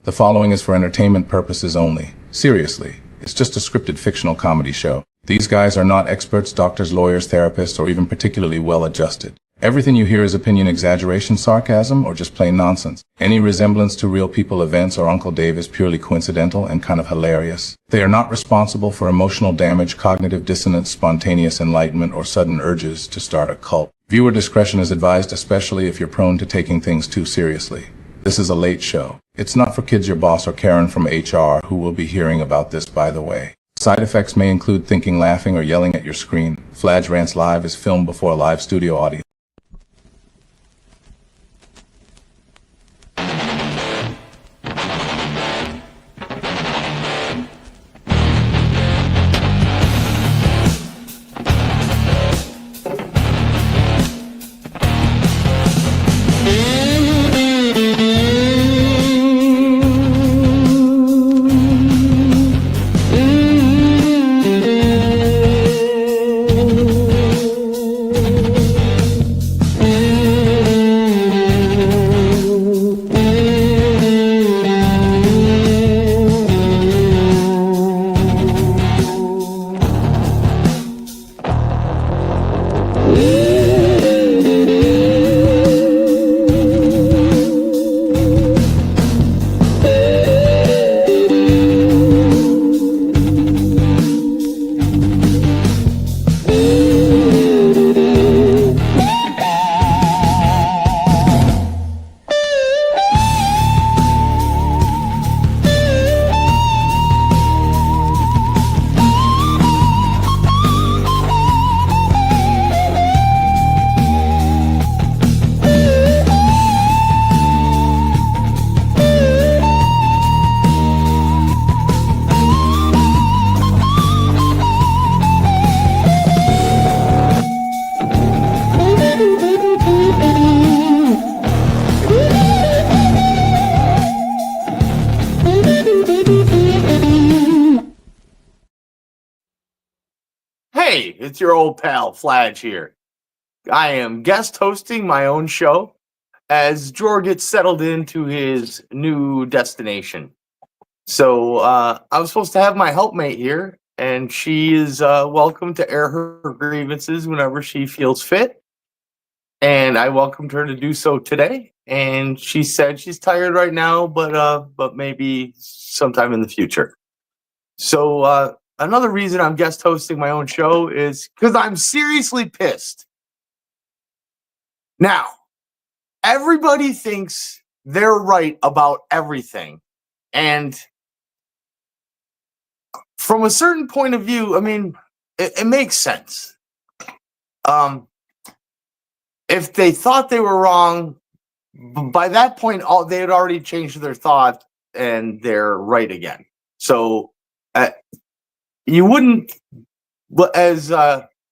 The following is for entertainment purposes only. Seriously, it's just a scripted fictional comedy show. These guys are not experts, doctors, lawyers, therapists, or even particularly well-adjusted. Everything you hear is opinion, exaggeration, sarcasm, or just plain nonsense. Any resemblance to real people, events, or Uncle Dave is purely coincidental and kind of hilarious. They are not responsible for emotional damage, cognitive dissonance, spontaneous enlightenment, or sudden urges to start a cult. Viewer discretion is advised, especially if you're prone to taking things too seriously. This is a late show. It's not for kids, your boss, or Karen from HR, who will be hearing about this, by the way. Side effects may include thinking, laughing, or yelling at your screen. Fladge Rants Live is filmed before a live studio audience. Hey, it's your old pal Fladge here. I am guest hosting my own show as Jor gets settled into his new destination. So I was supposed to have my helpmate here, and she is welcome to air her grievances whenever she feels fit. And I welcomed her to do so today. And she said she's tired right now, but maybe sometime in the future. So another reason I'm guest hosting my own show is because I'm seriously pissed. Now, everybody thinks they're right about everything. And from a certain point of view, I mean, it makes sense. If they thought they were wrong, by that point, they had already changed their thought and they're right again. So you wouldn't, as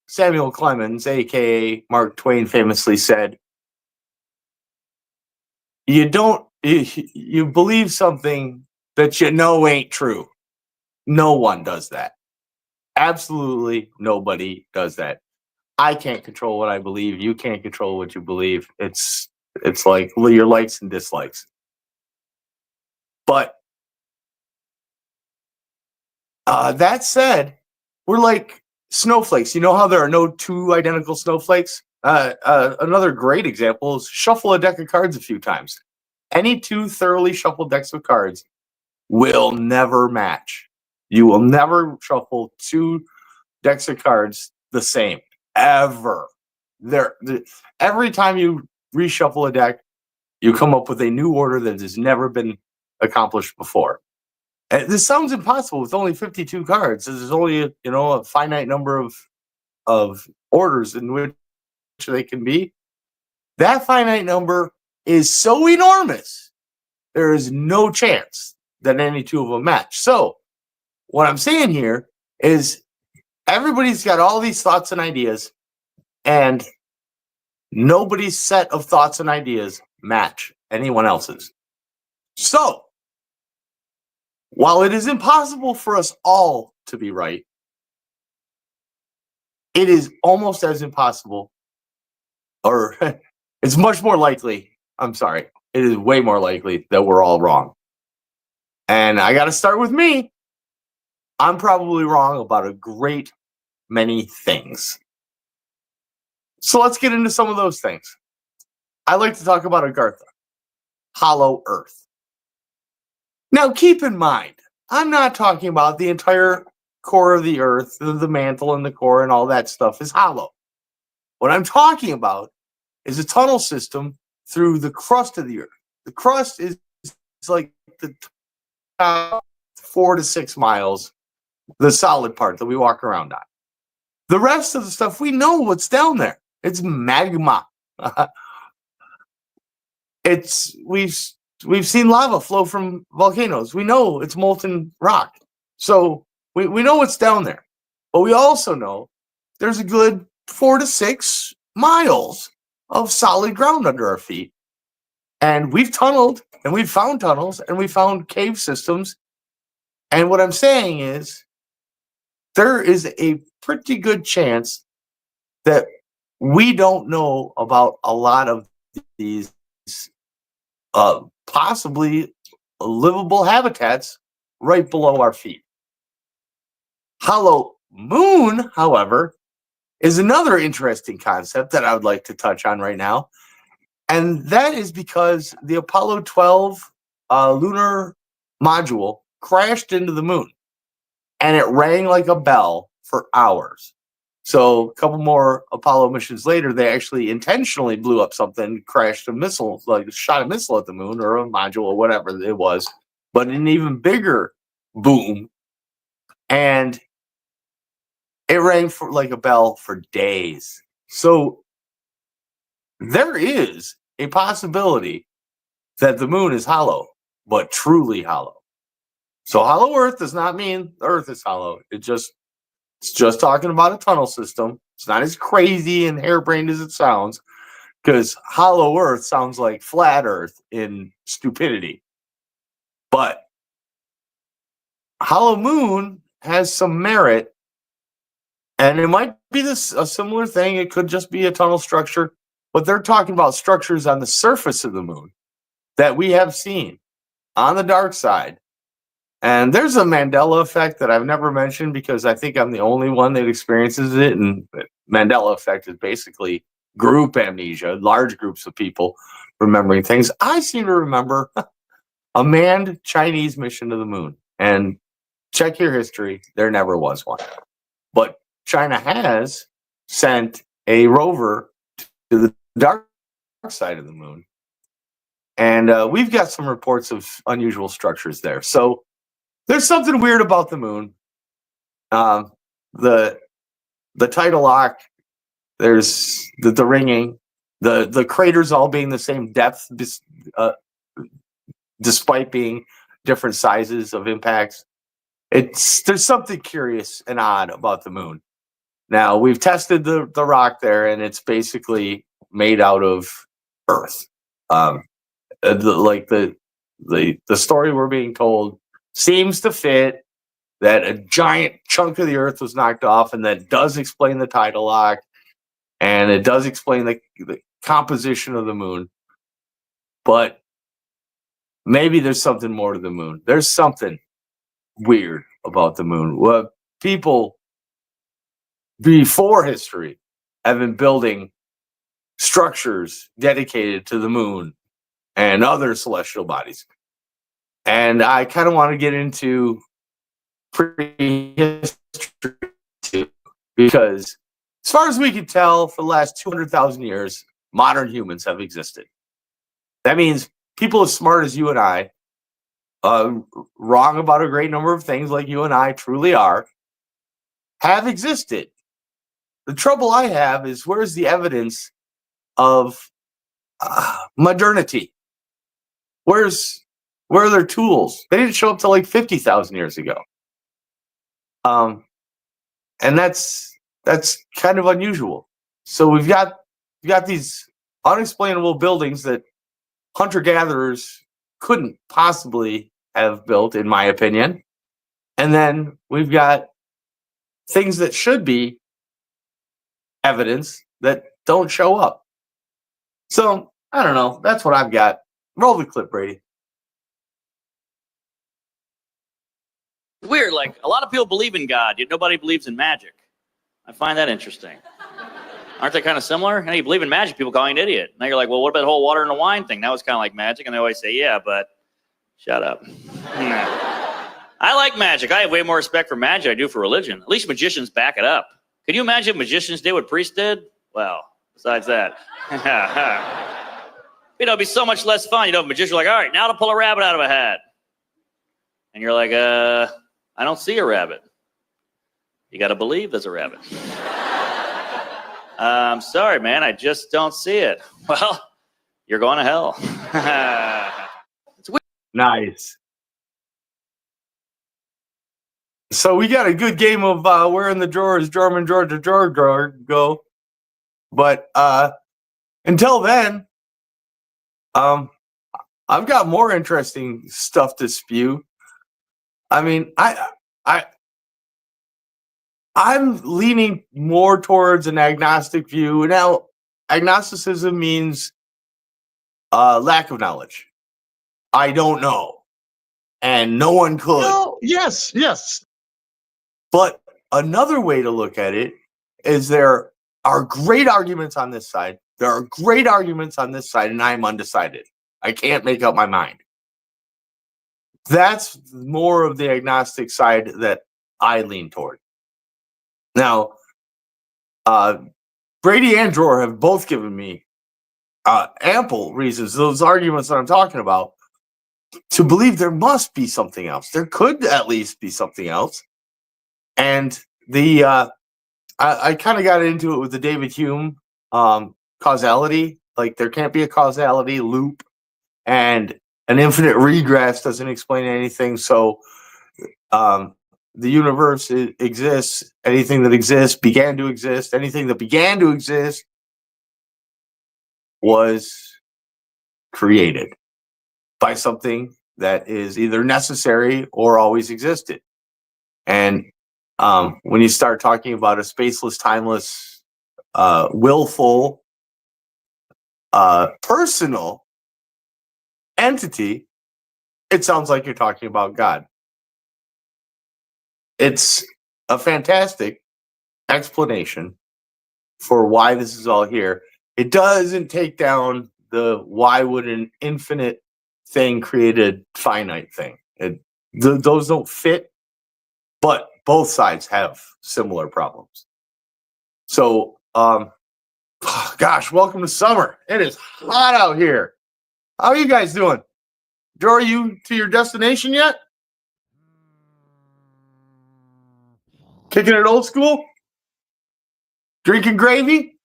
Samuel Clemens, aka Mark Twain, famously said, you believe something that you know ain't true. No one does that. Absolutely nobody does that. I can't control what I believe. You can't control what you believe. It's like your likes and dislikes. But that said, we're like snowflakes. You know how there are no two identical snowflakes? Another great example is shuffle a deck of cards a few times. Any two thoroughly shuffled decks of cards will never match. You will never shuffle two decks of cards the same, ever. Every time you reshuffle a deck, you come up with a new order that has never been accomplished before. And this sounds impossible with only 52 cards. There's only a finite number of orders in which they can be. That finite number is so enormous, there is no chance that any two of them match. So what I'm saying here is everybody's got all these thoughts and ideas, and nobody's set of thoughts and ideas match anyone else's. So while it is impossible for us all to be right, it is almost as impossible, or it's much more likely, I'm sorry, it is way more likely that we're all wrong. And I got to start with me. I'm probably wrong about a great many things. So let's get into some of those things. I like to talk about Agartha, hollow earth. Now, keep in mind, I'm not talking about the entire core of the earth, the mantle and the core and all that stuff is hollow. What I'm talking about is a tunnel system through the crust of the earth. The crust is like the top 4 to 6 miles, the solid part that we walk around on. The rest of the stuff, we know what's down there. It's magma. We've seen lava flow from volcanoes. We know it's molten rock. So we know what's down there. But we also know there's a good 4 to 6 miles of solid ground under our feet. And we've tunneled, and we've found tunnels, and we found cave systems. And what I'm saying is there is a pretty good chance that we don't know about a lot of these possibly livable habitats right below our feet. Hollow moon, however, is another interesting concept that I would like to touch on right now. And that is because the Apollo 12 lunar module crashed into the moon and it rang like a bell for hours. So a couple more Apollo missions later, they actually intentionally blew up something, crashed a missile, like shot a missile at the moon or a module or whatever it was, but an even bigger boom. And it rang for like a bell for days. So there is a possibility that the moon is hollow, but truly hollow. So hollow Earth does not mean the Earth is hollow. It's just talking about a tunnel system. It's not as crazy and harebrained as it sounds, because hollow Earth sounds like flat Earth in stupidity. But hollow moon has some merit, and it might be a similar thing. It could just be a tunnel structure, but they're talking about structures on the surface of the moon that we have seen on the dark side. And there's a Mandela effect that I've never mentioned because I think I'm the only one that experiences it. And Mandela effect is basically group amnesia, large groups of people remembering things. I seem to remember a manned Chinese mission to the moon. And check your history, there never was one. But China has sent a rover to the dark side of the moon. And we've got some reports of unusual structures there. So there's something weird about the moon. The tidal lock, there's the ringing, the craters all being the same depth, despite being different sizes of impacts. There's something curious and odd about the moon. Now we've tested the rock there, and it's basically made out of earth. The story we're being told seems to fit that a giant chunk of the earth was knocked off, and that does explain the tidal lock, and it does explain the composition of the moon. But maybe there's something more to the moon. There's something weird about the moon. Well, people before history have been building structures dedicated to the moon and other celestial bodies. And I kind of want to get into prehistory too, because as far as we can tell, for the last 200,000 years, modern humans have existed. That means people as smart as you and I, wrong about a great number of things like you and I truly are, have existed. The trouble I have is, where's the evidence of modernity? Where are their tools? They didn't show up till like 50,000 years ago. And that's kind of unusual. So we've got these unexplainable buildings that hunter-gatherers couldn't possibly have built, in my opinion. And then we've got things that should be evidence that don't show up. So I don't know. That's what I've got. Roll the clip, Brady. Weird, like a lot of people believe in God, yet nobody believes in magic. I find that interesting. Aren't they kind of similar? And you believe in magic, people call you an idiot. Now you're like, well, what about the whole water and the wine thing? Now it's kind of like magic, and they always say, yeah, but shut up. I like magic. I have way more respect for magic than I do for religion. At least magicians back it up. Can you imagine if magicians did what priests did? Well, besides that. It'd be so much less fun. If magicians are like, all right, now to pull a rabbit out of a hat. And you're like, I don't see a rabbit. You got to believe there's a rabbit. I'm sorry, man. I just don't see it. Well, you're going to hell. It's weird. Nice. So we got a good game of where in the drawers German Georgia drawer go. But until then, I've got more interesting stuff to spew. I mean, I'm leaning more towards an agnostic view. Now, agnosticism means lack of knowledge. I don't know. And no one could. No, yes. But another way to look at it is there are great arguments on this side. There are great arguments on this side, and I'm undecided. I can't make up my mind. That's more of the agnostic side that I lean toward. Now, Brady and Drawer have both given me ample reasons, those arguments that I'm talking about, to believe there must be something else. There could at least be something else. And I kind of got into it with the David Hume causality. Like, there can't be a causality loop, and an infinite regress doesn't explain anything. So the universe exists. Anything that exists began to exist. Anything that began to exist was created by something that is either necessary or always existed. And when you start talking about a spaceless, timeless, willful, personal entity, it sounds like you're talking about God. It's a fantastic explanation for why this is all here. It doesn't take down the why would an infinite thing create a finite thing. Those don't fit, but both sides have similar problems. So, gosh, welcome to summer. It is hot out here. How are you guys doing? Joe, are you to your destination yet? Kicking it old school? Drinking gravy?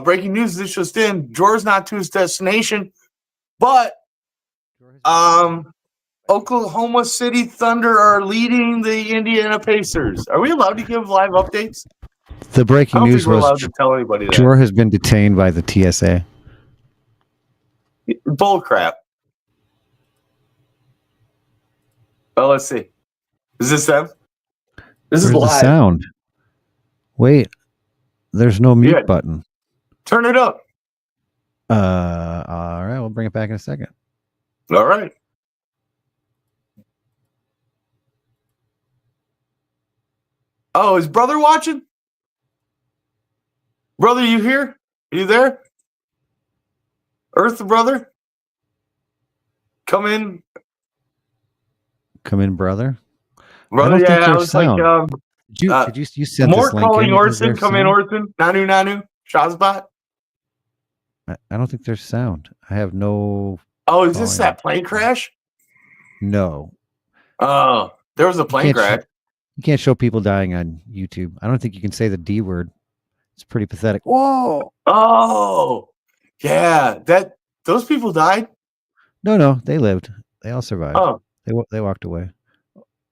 Breaking news this just in. Jor's not to his destination, but Oklahoma City Thunder are leading the Indiana Pacers. Are we allowed to give live updates? The breaking news we're allowed was to tell anybody that. Jor has been detained by the TSA. Bull crap. Well, let's see. Is this them? This is Where's live. the sound? Wait, there's no mute button. Turn it up. All right, we'll bring it back in a second. All right. Oh, is brother watching? Brother, you here? Are you there? Earth, brother? Come in. Come in, brother. Brother, yeah, I was sound. like, did you send Mort this link calling in? Orson, come in, Orson. Nanu, Shazbot. I don't think there's sound. I have no. Oh, is this that plane crash? No. Oh, there was a plane crash. You can't show people dying on YouTube. I don't think you can say the D word. It's pretty pathetic. Whoa! Oh, yeah. Those people died? No, they lived. They all survived. Oh. They walked away.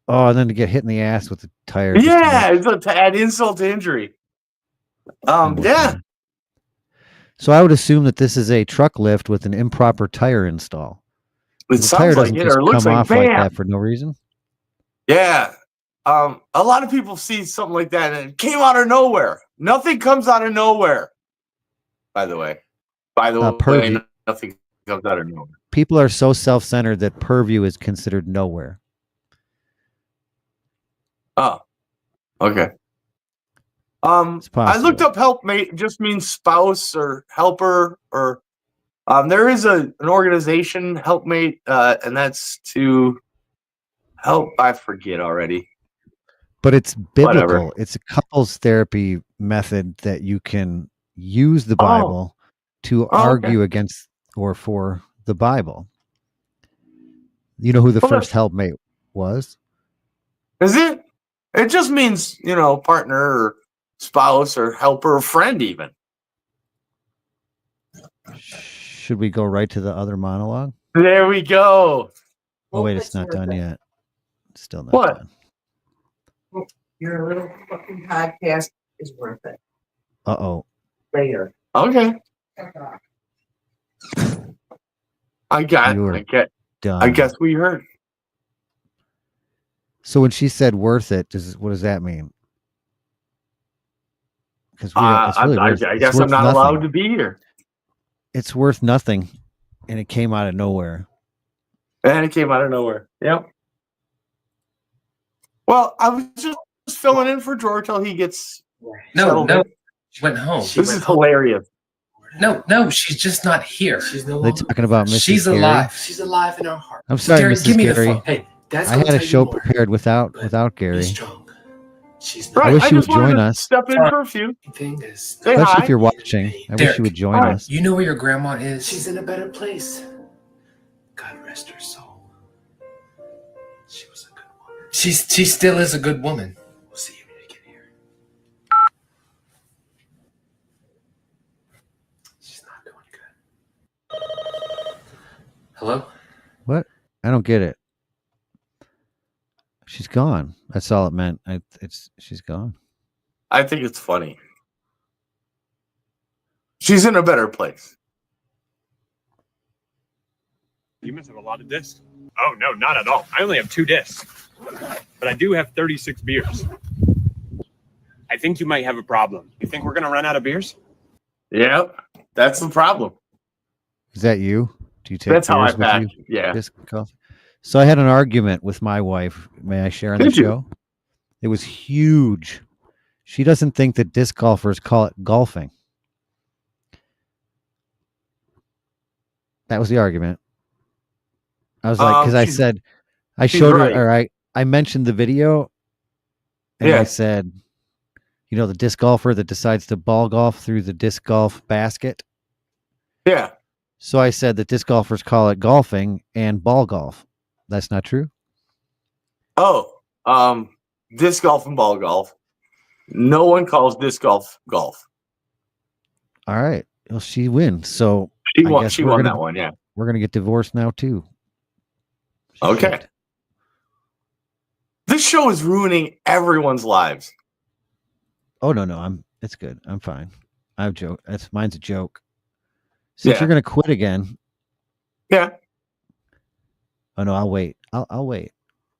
Oh, and then to get hit in the ass with the tire. Yeah, it's to add insult to injury. Yeah. So I would assume that this is a truck lift with an improper tire install. It sounds like it, or it looks like that for no reason. Yeah. A lot of people see something like that and it came out of nowhere. Nothing comes out of nowhere. By the way. nothing comes out of nowhere. People are so self-centered that purview is considered nowhere. Oh, okay. It's I looked possible. up helpmate. It just means spouse or helper, or there is an organization, Helpmate, and that's to help. I forget already. But it's Whatever. biblical. It's a couples therapy method that you can use the Oh, Bible to oh, okay. argue against or for the Bible. You know who the Well, first helpmate was? Is it? It just means, partner or spouse or helper or friend even. Should we go right to the other monologue? There we go. Oh, wait, it's not done yet. It's still not What? done. Your little fucking podcast is worth it. Uh-oh. Later. Okay. I guess we heard. So when she said worth it, what does that mean? Because I guess I'm not allowed to be here. It's worth nothing, and it came out of nowhere. And it came out of nowhere. Yep. Well, I was just filling in for Drawer till he gets No, settled. she went home. This is hilarious. No, she's just not here. She's no They longer. talking about Mrs. She's Gary? alive. She's alive in our heart. I'm sorry, Gary, Mrs. give me the Gary. phone. Hey, that's I had a show prepared without Be Gary. strong. She's Right. not. wish you just would join wanted to us. Step in for a few. Thing is, Say Especially hi. if you're watching. I wish Derek. you would join Hi. us. You know where your grandma is? she's in a better place. God rest her soul. She was a good woman. She still is a good woman. We'll see you when you get here. She's not doing good. Hello? What? I don't get it. She's gone. That's all it meant. She's gone. I think it's funny. She's in a better place. You must have a lot of discs. Oh, no, not at all. I only have 2 discs, but I do have 36 beers. I think you might have a problem. You think we're going to run out of beers? Yep. That's the problem. Is that you? Do you take That's how I beers with pack. you? Yeah. Disc golf? So I had an argument with my wife. May I share on the Did you? show? It was huge. She doesn't think that disc golfers call it golfing. That was the argument. I was like, because I said, I showed right. her, or I mentioned the video, and Yeah. I said, the disc golfer that decides to ball golf through the disc golf basket. Yeah. So I said that disc golfers call it golfing and ball golf. That's not true. Oh, disc golf and ball golf. No one calls disc golf golf. All right. Well, she wins. So She I won. guess She we're won gonna- that one. Yeah. we're going to get divorced now too. Okay. Shit. This show is ruining everyone's lives. Oh, no. It's good. I'm fine. I've joke. Mine's a joke. Since Yeah. you're going to quit again. Yeah. Oh no, I'll wait. I'll wait.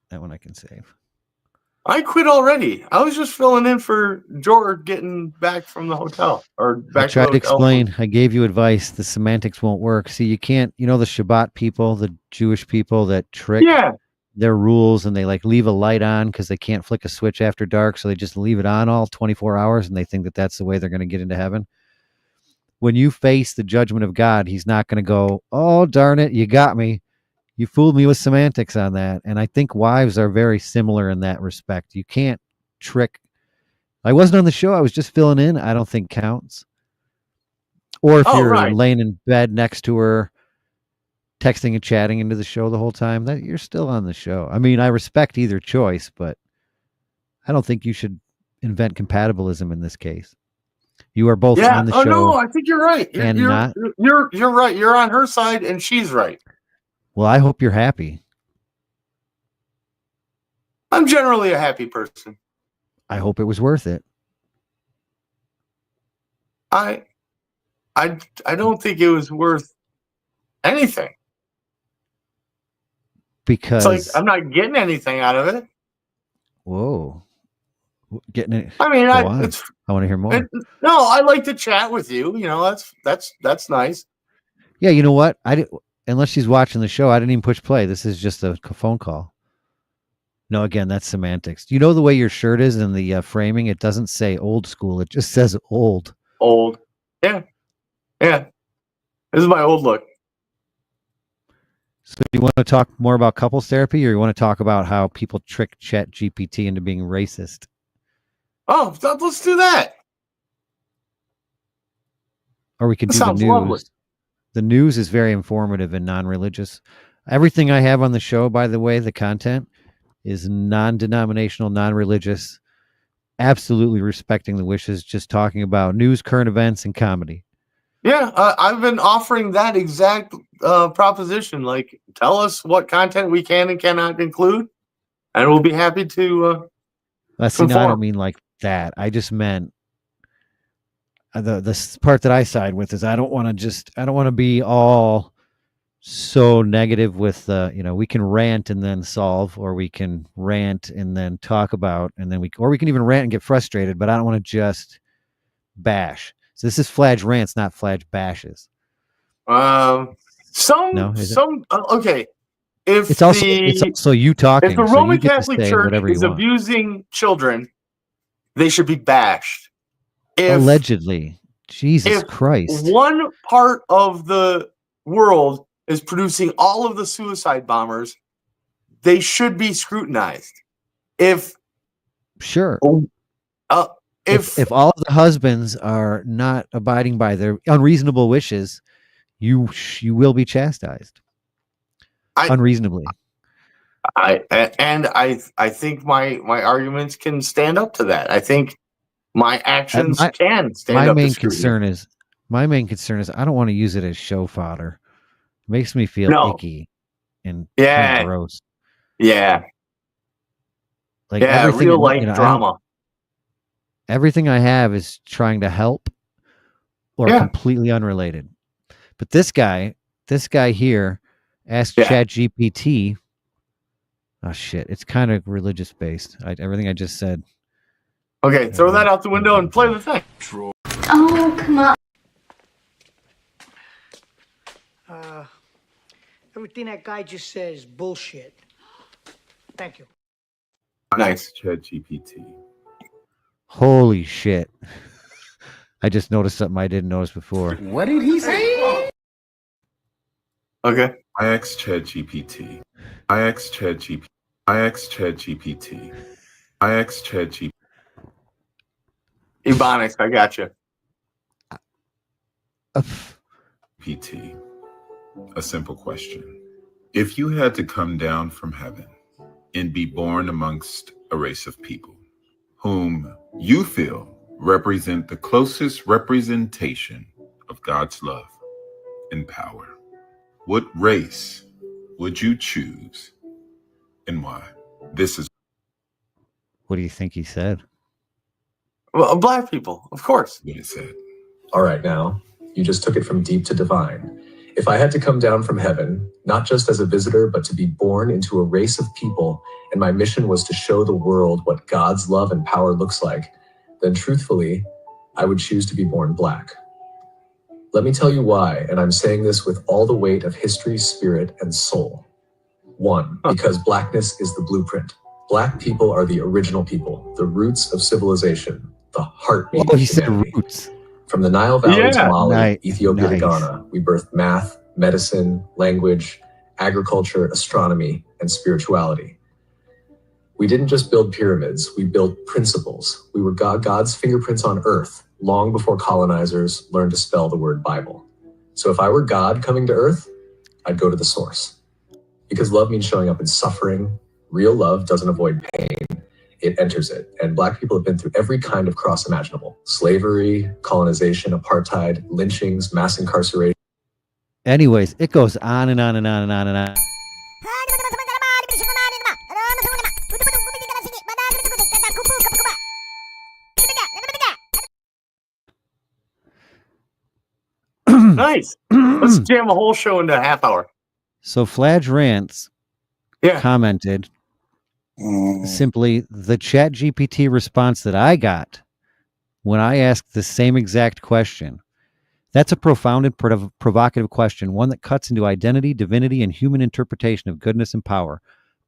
That one I can save. I quit already. I was just filling in for George getting back from the hotel or back I tried to the hotel. explain. I gave you advice. The semantics won't work. See, you can't. The Shabbat people, the Jewish people that trick Yeah. their rules, and they leave a light on because they can't flick a switch after dark, so they just leave it on all 24 hours, and they think that that's the way they're going to get into heaven. When you face the judgment of God, He's not going to go, "Oh, darn it, you got me. You fooled me with semantics on that." And I think wives are very similar in that respect. You can't trick. I wasn't on the show. I was just filling in. I don't think counts. Or if you're right. laying in bed next to her, texting and chatting into the show the whole time, that you're still on the show. I mean, I respect either choice, but I don't think you should invent compatibilism in this case. You are both Yeah. on the Oh show. no, I think you're right. and You're not. you're right. You're on her side and she's right. Well, I hope you're happy. I'm generally a happy person. I hope it was worth it. I don't think it was worth anything. Because It's like I'm not getting anything out of it. whoa. Getting it. I mean, Go I on. I want to hear more. no, I like to chat with you. That's nice. Yeah, you know what? Unless she's watching the show, I didn't even push play. This is just a phone call. No, again, that's semantics. You know the way your shirt is in the framing? It doesn't say old school. It just says old. Old. Yeah. Yeah. This is my old look. So you want to talk more about couples therapy, or you want to talk about how people trick Chat GPT into being racist? Oh, let's do that. Or we could That do the sounds news. lovely. The news is very informative and non-religious. Everything I have on the show, by the way, the content is non-denominational, non-religious, absolutely respecting the wishes, just talking about news, current events, and comedy. Yeah, I've been offering that exact proposition. Like, tell us what content we can and cannot include, and we'll be happy to See, no, I conform. don't mean like that. I just meant the part that I side with is I don't want to be all so negative with we can rant and then solve, or we can rant and then talk about, and then we can even rant and get frustrated, but I don't want to just bash. So this is Fladge Rants, not Fladge Bashes. Okay. If it's also you talking. If the so Roman you get Catholic to say Church whatever is you want. abusing children, they should be bashed. Allegedly. Jesus if Christ. One part of the world is producing all of the suicide bombers, they should be scrutinized. If all of the husbands are not abiding by their unreasonable wishes, you will be chastised unreasonably. I think my arguments can stand up to that. I think my actions can stand up to scrutiny. My main concern is I don't want to use it as show fodder. It makes me feel icky and kind of gross. Yeah. Like everything, real life drama. Everything I have is trying to help or completely unrelated. But this guy here asked ChatGPT. Oh shit! It's kind of religious based. Everything I just said. Okay, throw that out the window and play the thing. Oh, come on. Everything that guy just says is bullshit. Thank you. Nice. ChatGPT. Holy shit. I just noticed something I didn't notice before. What did he say? Okay. I asked ChatGPT. I asked ChatGPT. I asked ChatGPT. I asked ChatGPT. Ebonics, I got you. PT. A simple question. If you had to come down from heaven and be born amongst a race of people whom you feel represent the closest representation of God's love and power, what race would you choose and why? This is what do you think he said? Well, black people, of course. What it said. All right, now, you just took it from deep to divine. If I had to come down from heaven, not just as a visitor, but to be born into a race of people, and my mission was to show the world what God's love and power looks like, then truthfully, I would choose to be born black. Let me tell you why, and I'm saying this with all the weight of history, spirit, and soul. 1, because blackness is the blueprint. Black people are the original people, the roots of civilization, the heartbeat of humanity. Roots. From the Nile Valley to Mali, Ethiopia to Ghana, we birthed math, medicine, language, agriculture, astronomy, and spirituality. We didn't just build pyramids, we built principles. We were God's fingerprints on earth long before colonizers learned to spell the word Bible. So if I were God coming to earth, I'd go to the source. Because love means showing up in suffering. Real love doesn't avoid pain. It enters it. And black people have been through every kind of cross imaginable. Slavery, colonization, apartheid, lynchings, mass incarceration. Anyways, it goes on and on and on and on and on. Nice. Let's jam a whole show into a half hour. So Fladge Rants commented simply the ChatGPT response that I got when I asked the same exact question. That's a profound and provocative question, one that cuts into identity, divinity, and human interpretation of goodness and power.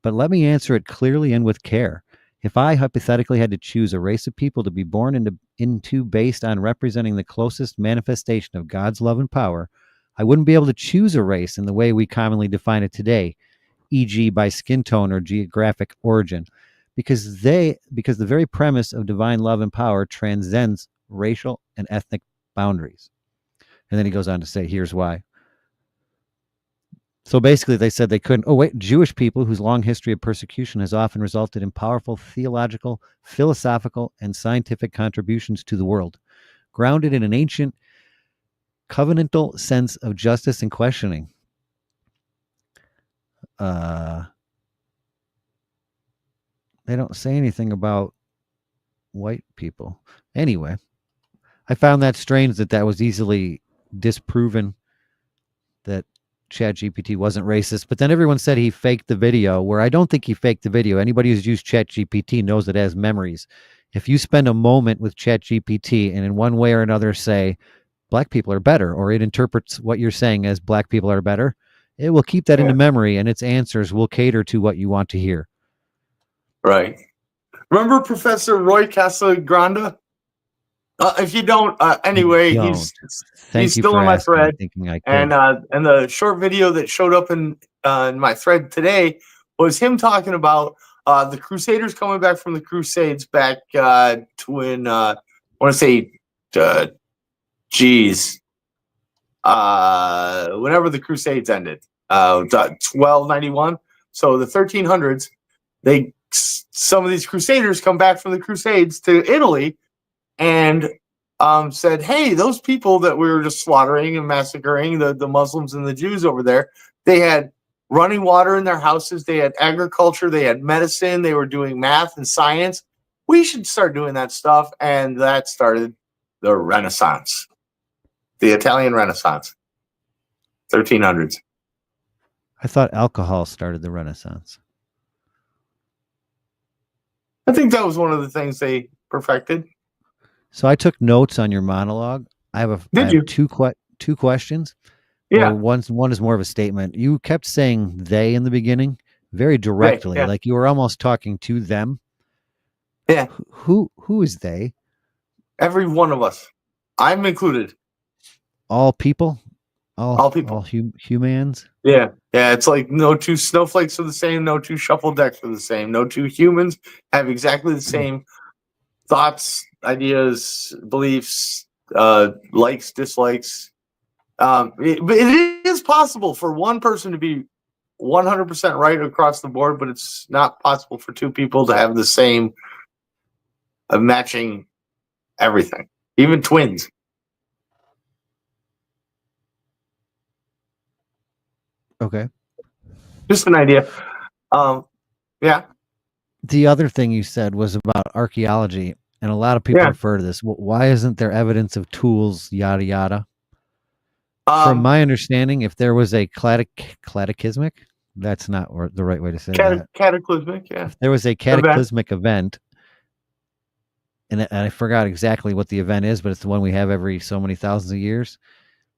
But let me answer it clearly and with care. If I hypothetically had to choose a race of people to be born into based on representing the closest manifestation of God's love and power, I wouldn't be able to choose a race in the way we commonly define it today, e.g. by skin tone or geographic origin, because the very premise of divine love and power transcends racial and ethnic boundaries. And then he goes on to say, here's why. So basically, they said they couldn't. Oh, wait, Jewish people whose long history of persecution has often resulted in powerful theological, philosophical, and scientific contributions to the world, grounded in an ancient covenantal sense of justice and questioning. They don't say anything about white people. Anyway, I found that strange that was easily disproven, that ChatGPT wasn't racist, but then everyone said he faked the video, where I don't think he faked the video. Anybody who's used ChatGPT knows it has memories. If you spend a moment with ChatGPT and in one way or another say black people are better, or it interprets what you're saying as black people are better, it will keep that into memory, and its answers will cater to what you want to hear. Right. Remember Professor Roy Casagrande? If you don't, anyway, he's still in my thread. And the short video that showed up in my thread today was him talking about the Crusaders coming back from the Crusades back to when I want to say, whenever the Crusades ended, 1291. So the 1300s, some of these Crusaders come back from the Crusades to Italy and said, hey, those people that we were just slaughtering and massacring, the Muslims and the Jews over there, they had running water in their houses, they had agriculture, they had medicine, they were doing math and science. We should start doing that stuff. And that started the Renaissance, the Italian Renaissance, 1300s. I thought alcohol started the Renaissance. I think that was one of the things they perfected. So I took notes on your monologue. I have two questions. Yeah. One is more of a statement. You kept saying they in the beginning very directly, like you were almost talking to them. Yeah. Who is they? Every one of us. I'm included. All people? All people. All humans? Yeah. Yeah. It's like no two snowflakes are the same. No two shuffle decks are the same. No two humans have exactly the same thoughts, ideas, beliefs, likes, dislikes. But it is possible for one person to be 100% right across the board, but it's not possible for two people to have the same matching everything, even twins. Okay. Just an idea. Yeah. The other thing you said was about archaeology, and a lot of people refer to this. Why isn't there evidence of tools, yada, yada? From my understanding, if there was a cataclysmic, that's not the right way to say that. Cataclysmic, yeah. If there was a cataclysmic event, and I forgot exactly what the event is, but it's the one we have every so many thousands of years.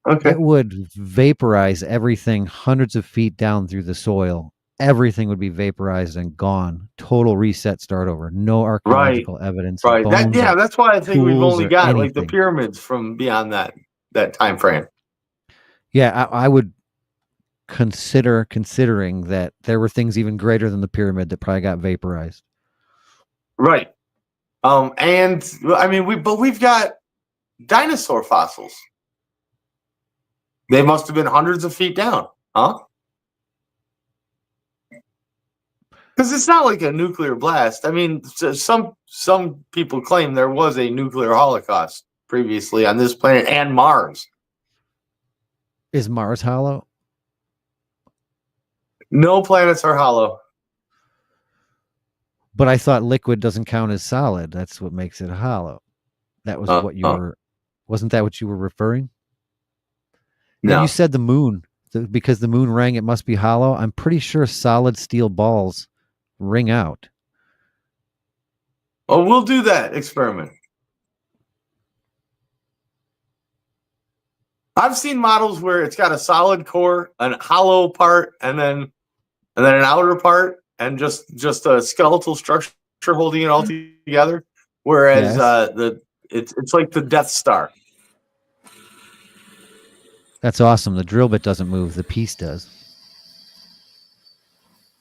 Okay. It would vaporize everything hundreds of feet down through the soil. Everything would be vaporized and gone. Total reset, start over. No archaeological evidence. Right. That's why I think we've only got anything. like the pyramids from beyond that time frame. Yeah, I would considering that there were things even greater than the pyramid that probably got vaporized. Right. And I mean we've got dinosaur fossils. They must have been hundreds of feet down, huh? Because it's not like a nuclear blast. I mean, some people claim there was a nuclear holocaust previously on this planet and Mars. Is Mars hollow? No planets are hollow. But I thought liquid doesn't count as solid. That's what makes it hollow. That was what you were. Wasn't that what you were referring? No. You said the moon. Because the moon rang, it must be hollow. I'm pretty sure solid steel balls ring out. Oh, we'll do that experiment. I've seen models where it's got a solid core, a hollow part, and then an outer part, and just a skeletal structure holding it all together. Whereas Yes. it's like the Death Star. That's awesome. The drill bit doesn't move. The piece does.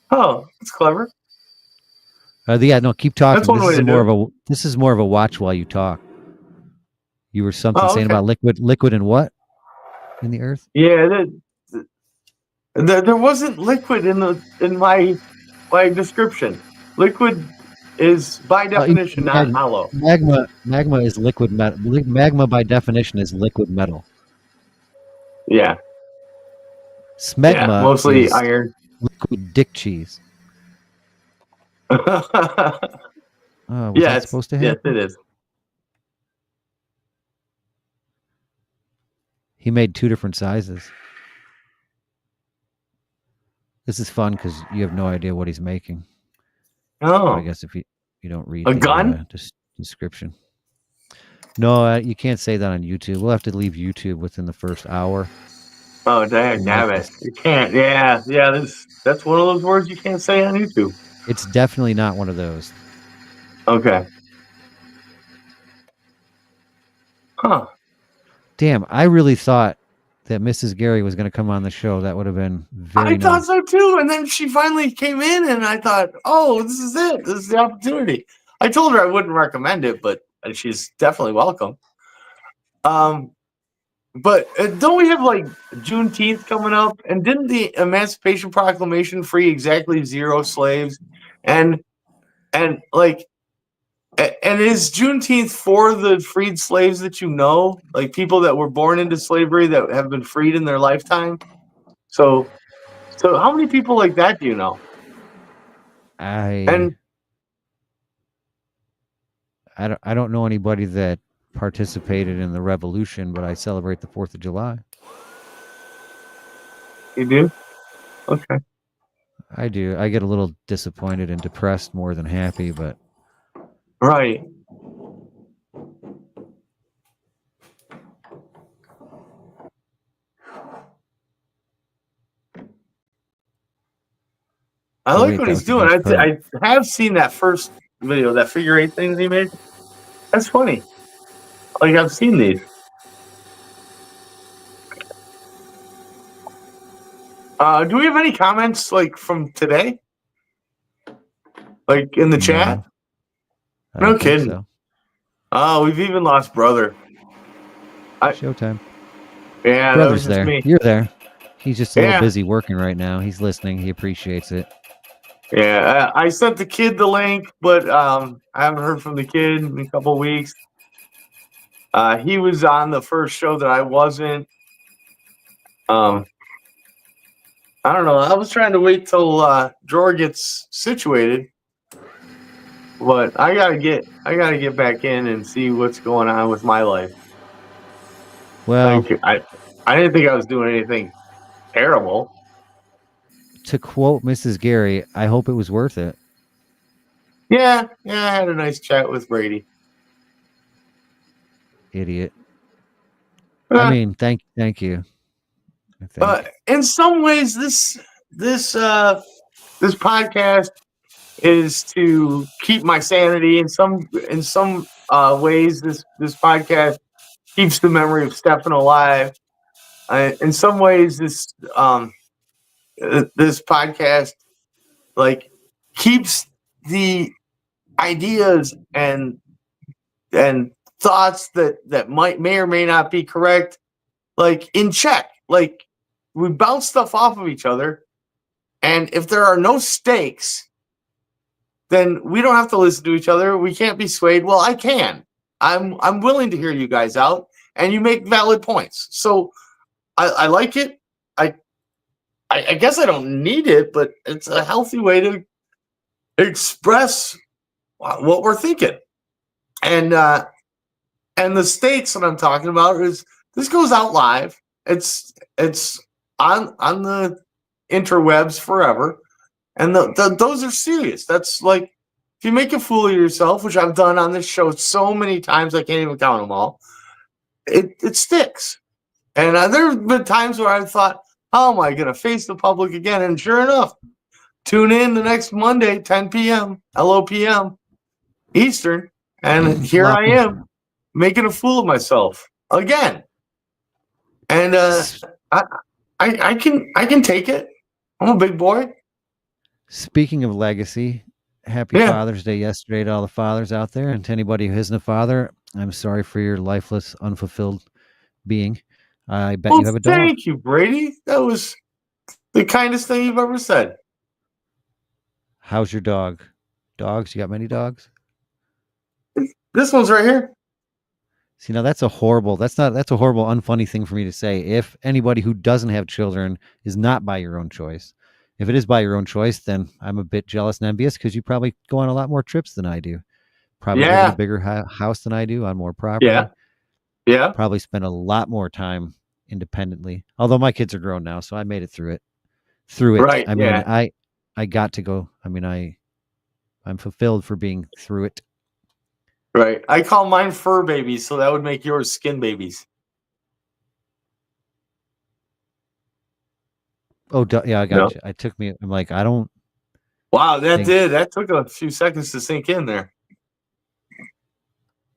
Oh, that's clever. Yeah, no, keep talking. That's one way to do it. This is more of a watch while you talk. You were saying okay. about liquid and what in the earth? Yeah, there wasn't liquid in my description. Liquid is by definition not hollow. Magma is liquid metal. Magma by definition is liquid metal. Yeah. Smegma mostly is iron. Liquid dick cheese. Was that supposed to happen? Yes, it is. He made 2 different sizes. This is fun because you have no idea what he's making. Oh, I guess if you don't read a the gun description. No, you can't say that on YouTube. We'll have to leave YouTube within the first hour. Oh, damn it! You can't. Yeah. That's one of those words you can't say on YouTube. It's definitely not one of those. Okay. Huh. Damn, I really thought that Mrs. gAIry was going to come on the show. That would have been very I thought so too. And then she finally came in and I thought, oh, this is it. This is the opportunity. I told her I wouldn't recommend it, but she's definitely welcome. But don't we have like Juneteenth coming up? And didn't the Emancipation Proclamation free exactly 0 slaves? And is Juneteenth for the freed slaves that you know, like people that were born into slavery that have been freed in their lifetime? So how many people like that do you know? I don't know anybody that participated in the revolution, but I celebrate the 4th of July. You do? Okay. I do. I get a little disappointed and depressed more than happy, but right. I like what he's doing. I have seen that first video, that figure 8 thing that he made. That's funny. Like, I've seen these. Do we have any comments like from today? Like in the chat? No kidding. So. Oh, we've even lost brother. Showtime. Yeah, brother's there. Me. You're there. He's just a little busy working right now. He's listening. He appreciates it. Yeah, I sent the kid the link, but I haven't heard from the kid in a couple of weeks. He was on the first show that I wasn't. I don't know. I was trying to wait till Drawer gets situated, but I gotta get back in and see what's going on with my life. Well, I didn't think I was doing anything terrible. To quote Mrs. gAIry, I hope it was worth it. Yeah, I had a nice chat with Brady. Idiot. I mean, thank you. In some ways, this podcast is to keep my sanity. In some ways, this podcast keeps the memory of Stefan alive. In some ways, this podcast like keeps the ideas and thoughts that may or may not be correct, like in check. Like we bounce stuff off of each other, and if there are no stakes, then we don't have to listen to each other. We can't be swayed. Well, I can. I'm willing to hear you guys out, and you make valid points. So I like it. I guess I don't need it, but it's a healthy way to express what we're thinking. And the stakes that I'm talking about is this goes out live. It's on the interwebs forever, and those are serious. That's like if you make a fool of yourself, which I've done on this show so many times I can't even count them all. It sticks, And there's been times where I've thought, how am I going to face the public again? And sure enough, tune in the next Monday, 10 p.m., LOPM, Eastern, and here I am making a fool of myself again. And I can take it. I'm a big boy. Speaking of legacy, happy Father's Day yesterday to all the fathers out there, and to anybody who isn't a father, I'm sorry for your lifeless, unfulfilled being. I bet you have a dog. Thank you, Brady. That was the kindest thing you've ever said. How's your dog? Dogs? You got many dogs? This one's right here. See, now that's a horrible, unfunny thing for me to say. If anybody who doesn't have children is not by your own choice, if it is by your own choice, then I'm a bit jealous and envious because you probably go on a lot more trips than I do. Probably live in a bigger house than I do, on more property. Yeah. Probably spend a lot more time independently. Although my kids are grown now, so I made it through it. Right. I mean, I got to go. I mean, I'm fulfilled for being through it. Right. I call mine fur babies, so that would make yours skin babies. Oh, yeah, I got you. I'm like, I don't. Wow, that took a few seconds to sink in there.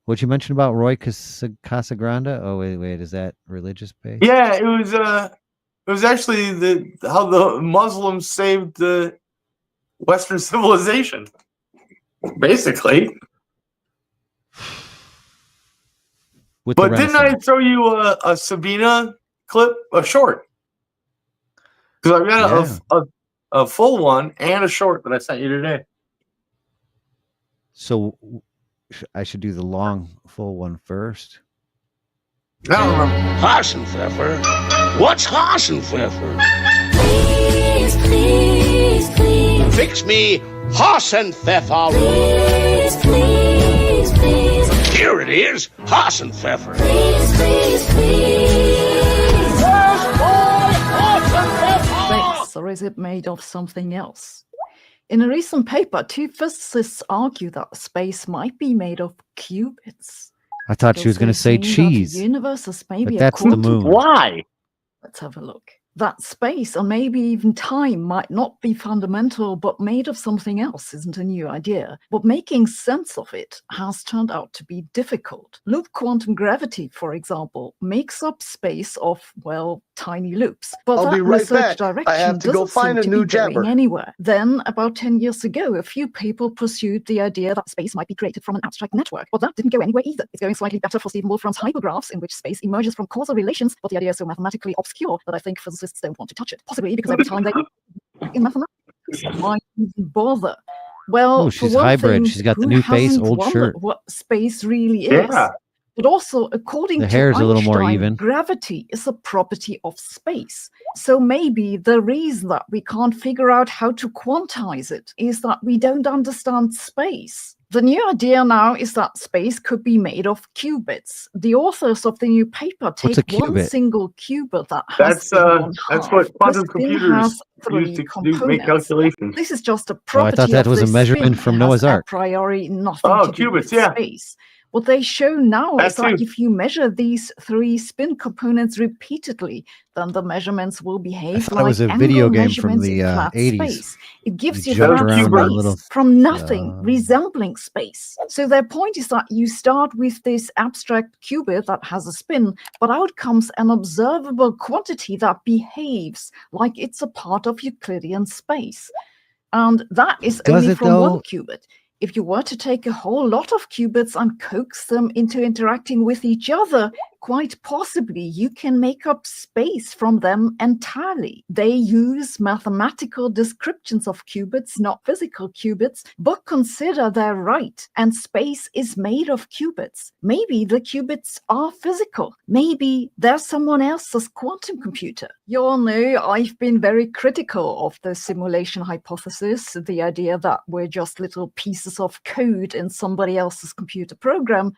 What you mentioned about Roy Casagrande? Oh, wait, is that religious based? Yeah, it was actually how the Muslims saved the Western civilization, basically. But didn't I throw you a Sabina clip, a short? Because I've got a full one and a short that I sent you today. So I should do the long, full one first. I don't remember. Hasenpfeffer? What's Hasenpfeffer? Please, please, please. Fix me Hasenpfeffer. Please, please, please. Here it is, Hasenpfeffer. Please, please, please. Where's my Hasenpfeffer? Space, or is it made of something else? In a recent paper, two physicists argue that space might be made of qubits. I thought she was going to say cheese. The universe is maybe but that's the moon. Why? Let's have a look. That space, or maybe even time, might not be fundamental, but made of something else isn't a new idea. But making sense of it has turned out to be difficult. Loop quantum gravity, for example, makes up space of, well, tiny loops. But I'll that be right research back. direction I have to go find a new jabber. Anywhere. Then, about 10 years ago, a few people pursued the idea that space might be created from an abstract network. But that didn't go anywhere either. It's going slightly better for Stephen Wolfram's hypergraphs, in which space emerges from causal relations, but the idea is so mathematically obscure that I think physicists don't want to touch it. Possibly because every time they in mathematics, why even bother? Well, she's for one hybrid. thing, She's got the who new face, hasn't old wondered shirt. what space really is? Yeah. But also, according The to hair's a little more Einstein, even. gravity is a property of space. So maybe the reason that we can't figure out how to quantize it is that we don't understand space. The new idea now is that space could be made of qubits. The authors of the new paper What's a take one qubit? single qubit that has That's what quantum computers use to make calculations. This is just a Oh, I property thought that of was a this measurement spin. from It Noah's has Ark. A priori, nothing Oh, to do with qubits, yeah. space. What they show now That is that too. if you measure these three spin components repeatedly, then the measurements will behave thought it like was a angle video game from measurements the in flat 80s. space. It gives You you jumped flat around in space a little- from nothing resembling space. So their point is that you start with this abstract qubit that has a spin, but out comes an observable quantity that behaves like it's a part of Euclidean space. And that is Does only it, from one though? qubit. If you were to take a whole lot of qubits and coax them into interacting with each other, quite possibly you can make up space from them entirely. They use mathematical descriptions of qubits, not physical qubits, but consider they're right, and space is made of qubits. Maybe the qubits are physical. Maybe they're someone else's quantum computer. You all know I've been very critical of the simulation hypothesis, the idea that we're just little pieces of code in somebody else's computer program.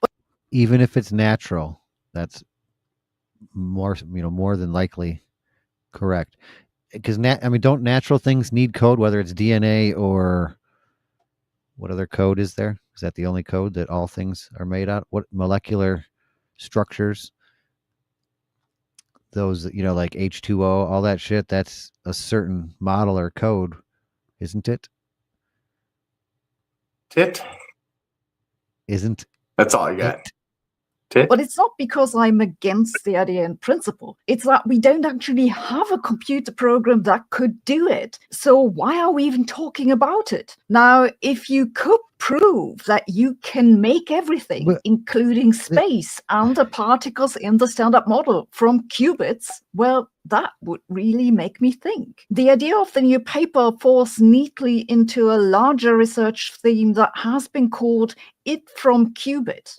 Even if it's natural, that's more than likely correct. Because don't natural things need code, whether it's DNA or what other code is there? Is that the only code that all things are made out? What molecular structures? those, like H2O, all that shit, that's a certain model or code, isn't it? Tit. Isn't That's all I got. Tit. But it's not because I'm against the idea in principle. It's that we don't actually have a computer program that could do it. So why are we even talking about it? Now, if you could prove that you can make everything, including space and the particles in the standard model from qubits, well, that would really make me think. The idea of the new paper falls neatly into a larger research theme that has been called it from qubit.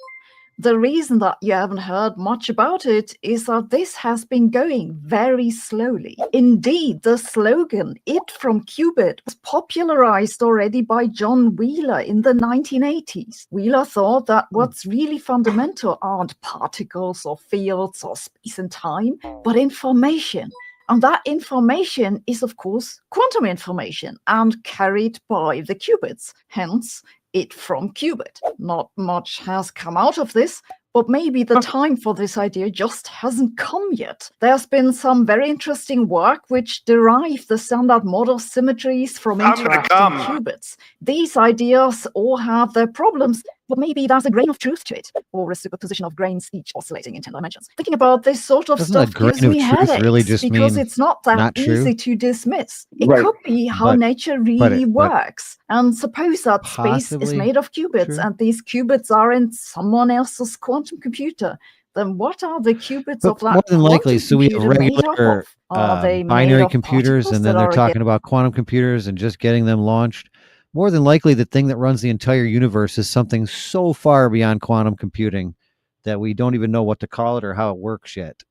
The reason that you haven't heard much about it is that this has been going very slowly. Indeed, the slogan, it from qubit, was popularized already by John Wheeler in the 1980s. Wheeler thought that what's really fundamental aren't particles or fields or space and time, but information. And that information is, of course, quantum information and carried by the qubits. Hence, it from qubit. Not much has come out of this, but maybe the time for this idea just hasn't come yet. There's been some very interesting work which derive the standard model symmetries from interacting qubits. These ideas all have their problems, but maybe there's a grain of truth to it, or a superposition of grains each oscillating in 10 dimensions. Thinking about this sort of Doesn't stuff a grain gives of me truth headaches really just because mean it's not that not true? easy to dismiss. It Right. could be how But- nature really but- works. And suppose that space is Possibly made of qubits true. and these qubits are in someone else's quantum computer. Then what are the qubits But of that more than likely, quantum so we have computer made up regular of? Are they made binary of computers, particles and then that they're are talking about quantum computers and just getting them launched. More than likely, the thing that runs the entire universe is something so far beyond quantum computing that we don't even know what to call it or how it works yet.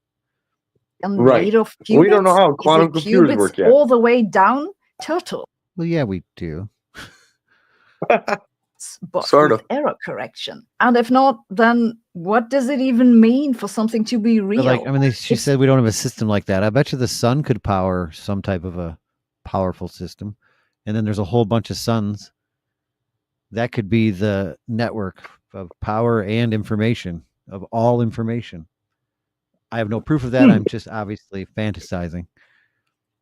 and Right. made of qubits? We don't know how Is quantum it computers qubits work yet. all the way down? Turtle. Well, yeah, we do. But Sort with of. error correction. And if not, then what does it even mean for something to be real? But like, I mean, she It's- said we don't have a system like that. I bet you the sun could power some type of a powerful system, and then there's a whole bunch of suns. That could be the network of power and information, of all information. I have no proof of that. I'm just obviously fantasizing.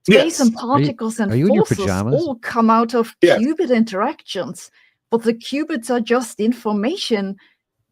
Space Yes. and particles and are you in your forces pajamas? all come out of Yes. qubit interactions, but the qubits are just information.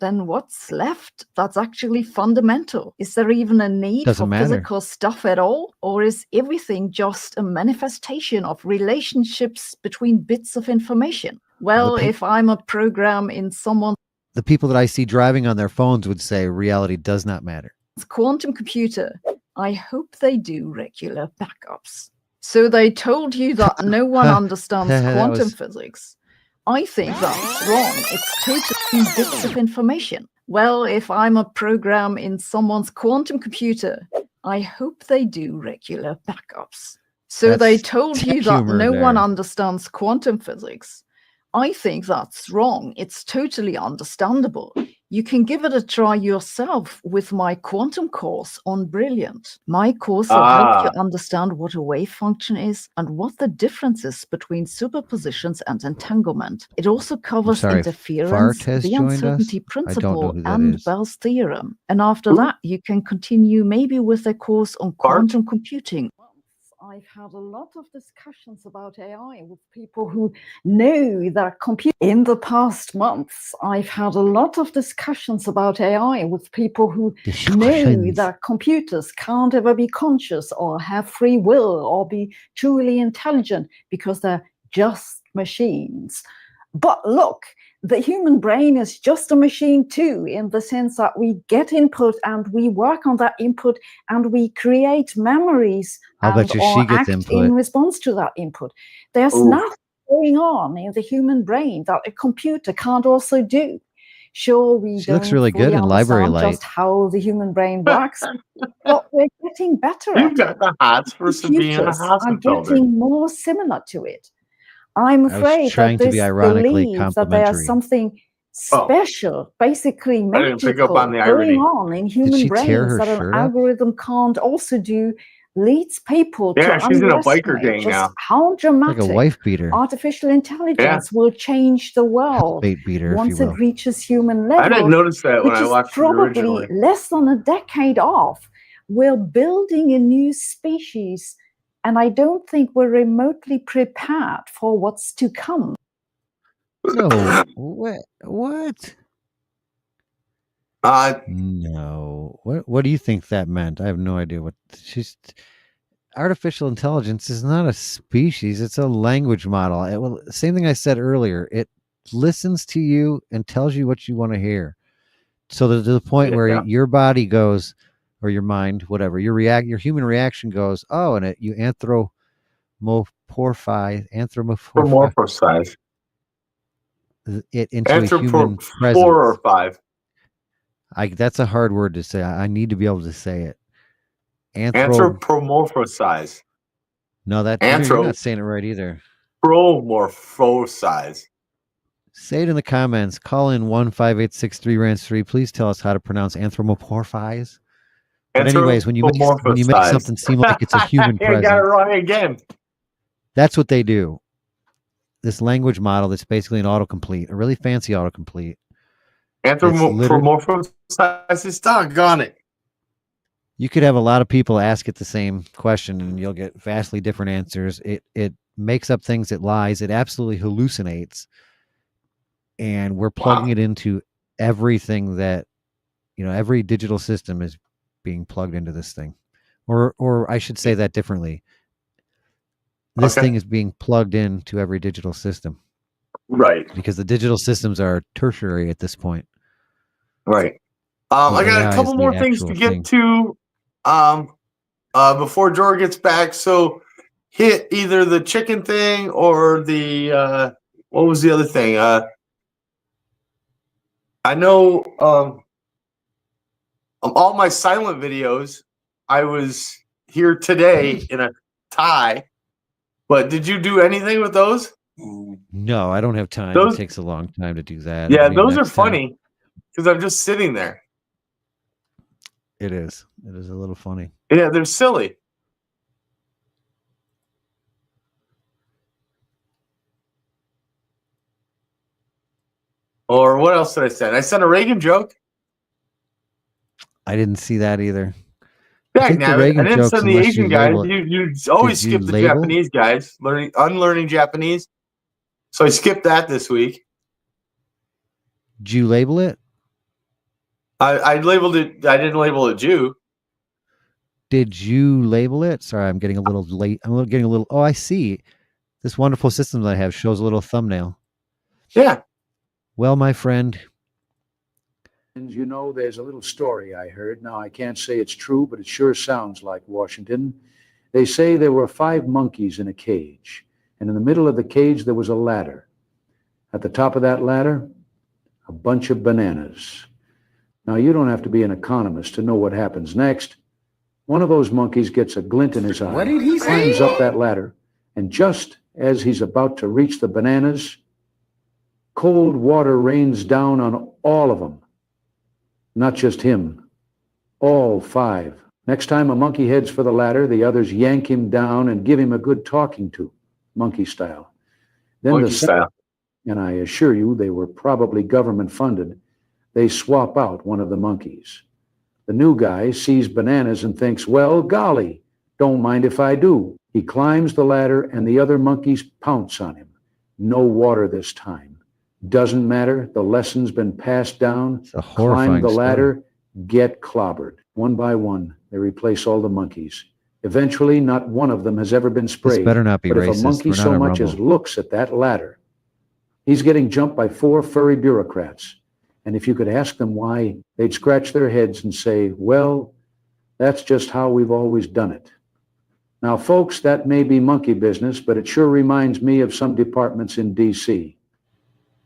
Then what's left that's actually fundamental? Is there even a need Doesn't for matter. physical stuff at all? Or is everything just a manifestation of relationships between bits of information? Well, if I'm a program in someone's The people that I see driving on their phones would say reality does not matter. quantum computer, I hope they do regular backups. So they told you that no one understands That quantum was- physics. I think that's wrong. It's totally bits of information. Well, if I'm a program in someone's quantum computer, I hope they do regular backups. So they That's told you tech that humor no one there. understands quantum physics. I think that's wrong. It's totally understandable. You can give it a try yourself with my quantum course on Brilliant. My course will help you understand what a wave function is and what the difference is between superpositions and entanglement. It also covers sorry, interference, Fart has the joined us? uncertainty I don't know principle, who that and is. Bell's theorem. And after that, you can continue maybe with a course on quantum computing. I've had a lot of discussions about AI with people who know that in the past months. I've had a lot of discussions about AI with people who know that computers can't ever be conscious or have free will or be truly intelligent because they're just machines. But look, the human brain is just a machine too, in the sense that we get input and we work on that input and we create memories I'll bet you she or gets act input. in response to that input. There's nothing going on in the human brain that a computer can't also do. Sure, we She looks don't really good fully in Library understand Light. just how the human brain works, but we're getting better at You've it. got the hots for Sabina Computers are Hasselfelder. getting more similar to it. I'm I was afraid trying that to be this ironically believes that there's complimentary. something special, basically I didn't pick up magical, on the going irony. on in Did human she tear brains her that an shirt up? algorithm can't also do, leads people Yeah, to she's in a biker underestimate gang just now. how Like dramatic a wife beater. artificial intelligence will change the world Helpmate beater, if once you it will. reaches human I didn't level, notice that when which I is watched it probably originally. less than a decade off. we're building a new species, and I don't think we're remotely prepared for what's to come. No, what? No. What do you think that meant? I have no idea what she's. Artificial intelligence is not a species; it's a language model. Well, same thing I said earlier. It listens to you and tells you what you want to hear. So to the point where your body goes, or your mind, whatever, your human reaction goes, oh, and you anthropomorphize it into a human presence. 4 or 5. That's a hard word to say. I need to be able to say it. Anthropomorphize. No, you're not saying it right either. Promorphosize. Say it in the comments. Call in 15863-RANTS3. Please tell us how to pronounce anthropomorphize. But anyways, when you make something seem like it's a human presence, I got it wrong again. That's what they do. This language model that's basically an autocomplete, a really fancy autocomplete. Anthropomorphize is doggone it. You could have a lot of people ask it the same question and you'll get vastly different answers. It makes up things, it lies, it absolutely hallucinates. And we're plugging it into everything that, every digital system is being plugged into this thing. Or I should say that differently. This thing is being plugged into every digital system. Right. Because the digital systems are tertiary at this point. Right. I got a couple more things to get to before Jorah gets back. So hit either the chicken thing or the what was the other thing? I know all my silent videos, I was here today in a tie, but did you do anything with those? No, I don't have time. It takes a long time to do that. Yeah, those are funny because I'm just sitting there. It is. It is a little funny. Yeah, they're silly. Or what else did I send? I sent a Reagan joke. I didn't see that either. I didn't send the Asian guys. You always skip the Japanese guys, unlearning Japanese. So I skipped that this week. Did you label it? I labeled it. I didn't label it Jew. Did you label it? Sorry, I'm getting a little late. Getting a little. Oh, I see. This wonderful system that I have shows a little thumbnail. Yeah. Well, my friend. You know, there's a little story I heard. Now, I can't say it's true, but it sure sounds like Washington. They say there were 5 monkeys in a cage, and in the middle of the cage, there was a ladder. At the top of that ladder, a bunch of bananas. Now, you don't have to be an economist to know what happens next. One of those monkeys gets a glint in his eye. What did he say? Climbs up that ladder, and just as he's about to reach the bananas, cold water rains down on all of them. Not just him, all 5. Next time a monkey heads for the ladder, the others yank him down and give him a good talking to, monkey style. Then and I assure you they were probably government funded, they swap out one of the monkeys. The new guy sees bananas and thinks, well, golly, don't mind if I do. He climbs the ladder and the other monkeys pounce on him. No water this time. Doesn't matter. The lesson's been passed down. Climb the ladder, get clobbered. One by one, they replace all the monkeys. Eventually, not one of them has ever been sprayed. This better not be but racist. If a monkey so much as looks at that ladder, he's getting jumped by 4 furry bureaucrats. And if you could ask them why, they'd scratch their heads and say, well, that's just how we've always done it. Now, folks, that may be monkey business, but it sure reminds me of some departments in D.C.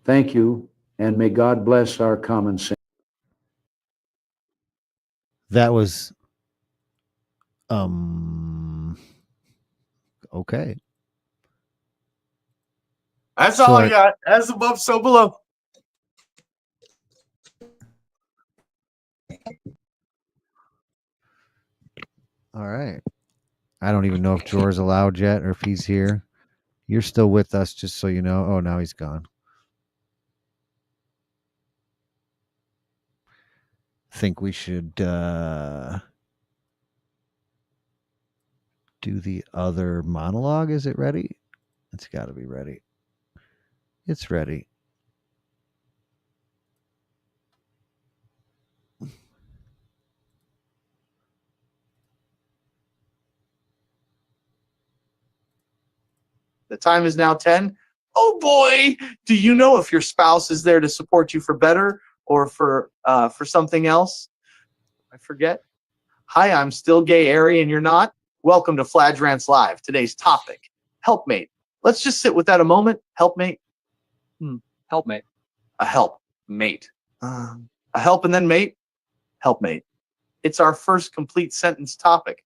Thank you, and may God bless our common sense. That was, okay. That's all I got. As above, so below. All right. I don't even know if Jorah's allowed yet or if he's here. You're still with us, just so you know. Oh, now he's gone. Think we should do the other monologue. Is it ready? It's got to be ready. It's ready. The time is now 10. Oh boy, do you know if your spouse is there to support you for better or for something else? I forget. Hi, I'm still gAIry and you're not. Welcome to Fladge Rants Live. Today's topic, Helpmate. Let's just sit with that a moment. Helpmate. Helpmate. A helpmate. A help and then mate. Helpmate. It's our first complete sentence topic,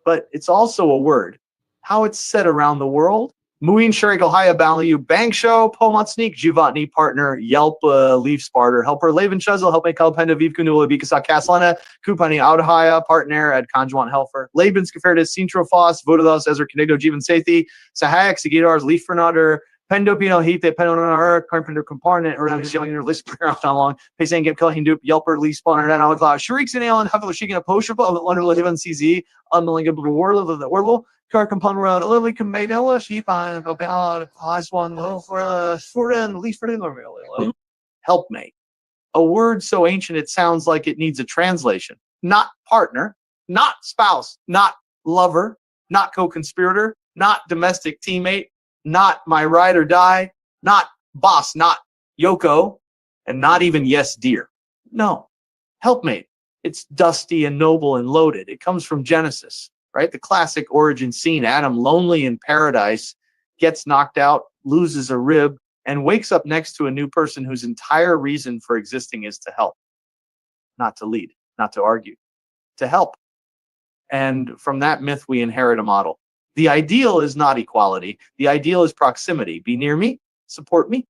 but it's also a word. How it's said around the world. Muin Shariko Haya Value Bank Show, Pomot Sneak, Jivotny Partner, Yelp Leaf Sparter, Helper, Levin Chuzzle, Help Make Kalpenda, Viv Kunula, Bikasa Kaslana, Kupani Audhaya, Partner at Conjuant Helfer, Laban Skaferdis, Sintro Foss, Vodados, Ezra Canigdo, Jivan Sethi, Sahayak, Sigidars, Leaf Fernader, Pendopino Heath, Pendonar, Carpenter Compartment, or Younger List how long, Paysang Gap Hindup, Yelper, Leaf Spawner, and Outlaw, Shrieks and Alan, Huffle Shikin, a Potion, Under Levan CZ, Unmalinga Warle of the Warble. Car component around Lily can make Ella sheep on about last one for and least for the helpmate. A word so ancient it sounds like it needs a translation. Not partner, not spouse, not lover, not co-conspirator, not domestic teammate, not my ride or die, not boss, not Yoko, and not even yes dear. No. Helpmate. It's dusty and noble and loaded. It comes from Genesis. Right? The classic origin scene. Adam, lonely in paradise, gets knocked out, loses a rib, and wakes up next to a new person whose entire reason for existing is to help. Not to lead, not to argue, to help. And from that myth, we inherit a model. The ideal is not equality. The ideal is proximity. Be near me, support me.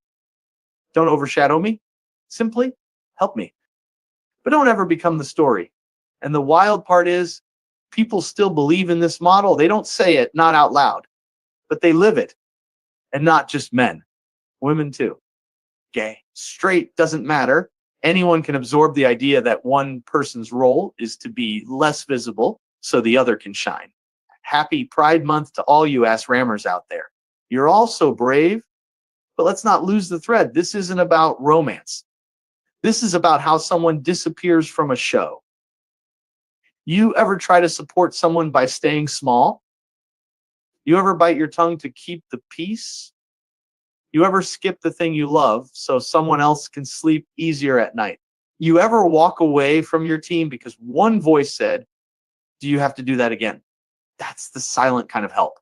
Don't overshadow me. Simply help me. But don't ever become the story. And the wild part is, people still believe in this model. They don't say it, not out loud, but they live it. And not just men, women too. Gay, straight, doesn't matter. Anyone can absorb the idea that one person's role is to be less visible so the other can shine. Happy Pride Month to all you ass rammers out there. You're all so brave, but let's not lose the thread. This isn't about romance. This is about how someone disappears from a show. You ever try to support someone by staying small? You ever bite your tongue to keep the peace? You ever skip the thing you love so someone else can sleep easier at night? You ever walk away from your team because one voice said, do you have to do that again? That's the silent kind of help.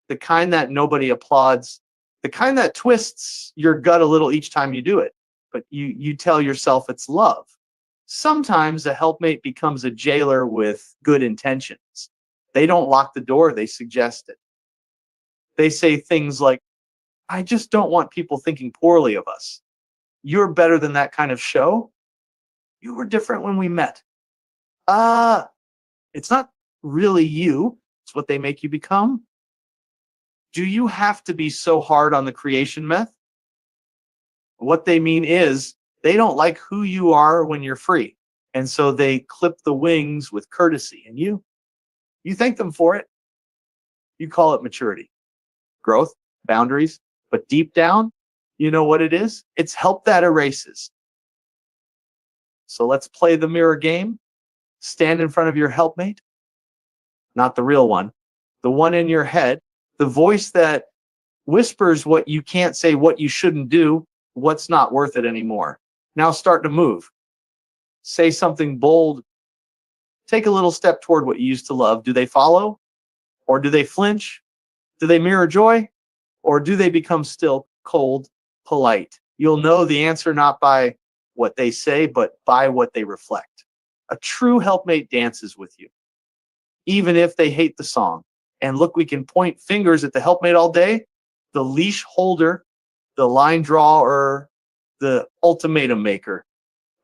The kind that nobody applauds, the kind that twists your gut a little each time you do it, but you tell yourself it's love. Sometimes a helpmate becomes a jailer with good intentions. They don't lock the door, they suggest it. They say things like, I just don't want people thinking poorly of us. You're better than that kind of show. You were different when we met. It's not really you. It's what they make you become. Do you have to be so hard on the creation myth? What they mean is, they don't like who you are when you're free. And so they clip the wings with courtesy. And you thank them for it. You call it maturity, growth, boundaries. But deep down, you know what it is? It's help that erases. So let's play the mirror game. Stand in front of your helpmate. Not the real one. The one in your head. The voice that whispers what you can't say, what you shouldn't do, what's not worth it anymore. Now start to move. Say something bold. Take a little step toward what you used to love. Do they follow? Or do they flinch? Do they mirror joy? Or do they become still, cold, polite? You'll know the answer not by what they say, but by what they reflect. A true helpmate dances with you, even if they hate the song. And look, we can point fingers at the helpmate all day, the leash holder, the line drawer, the ultimatum maker.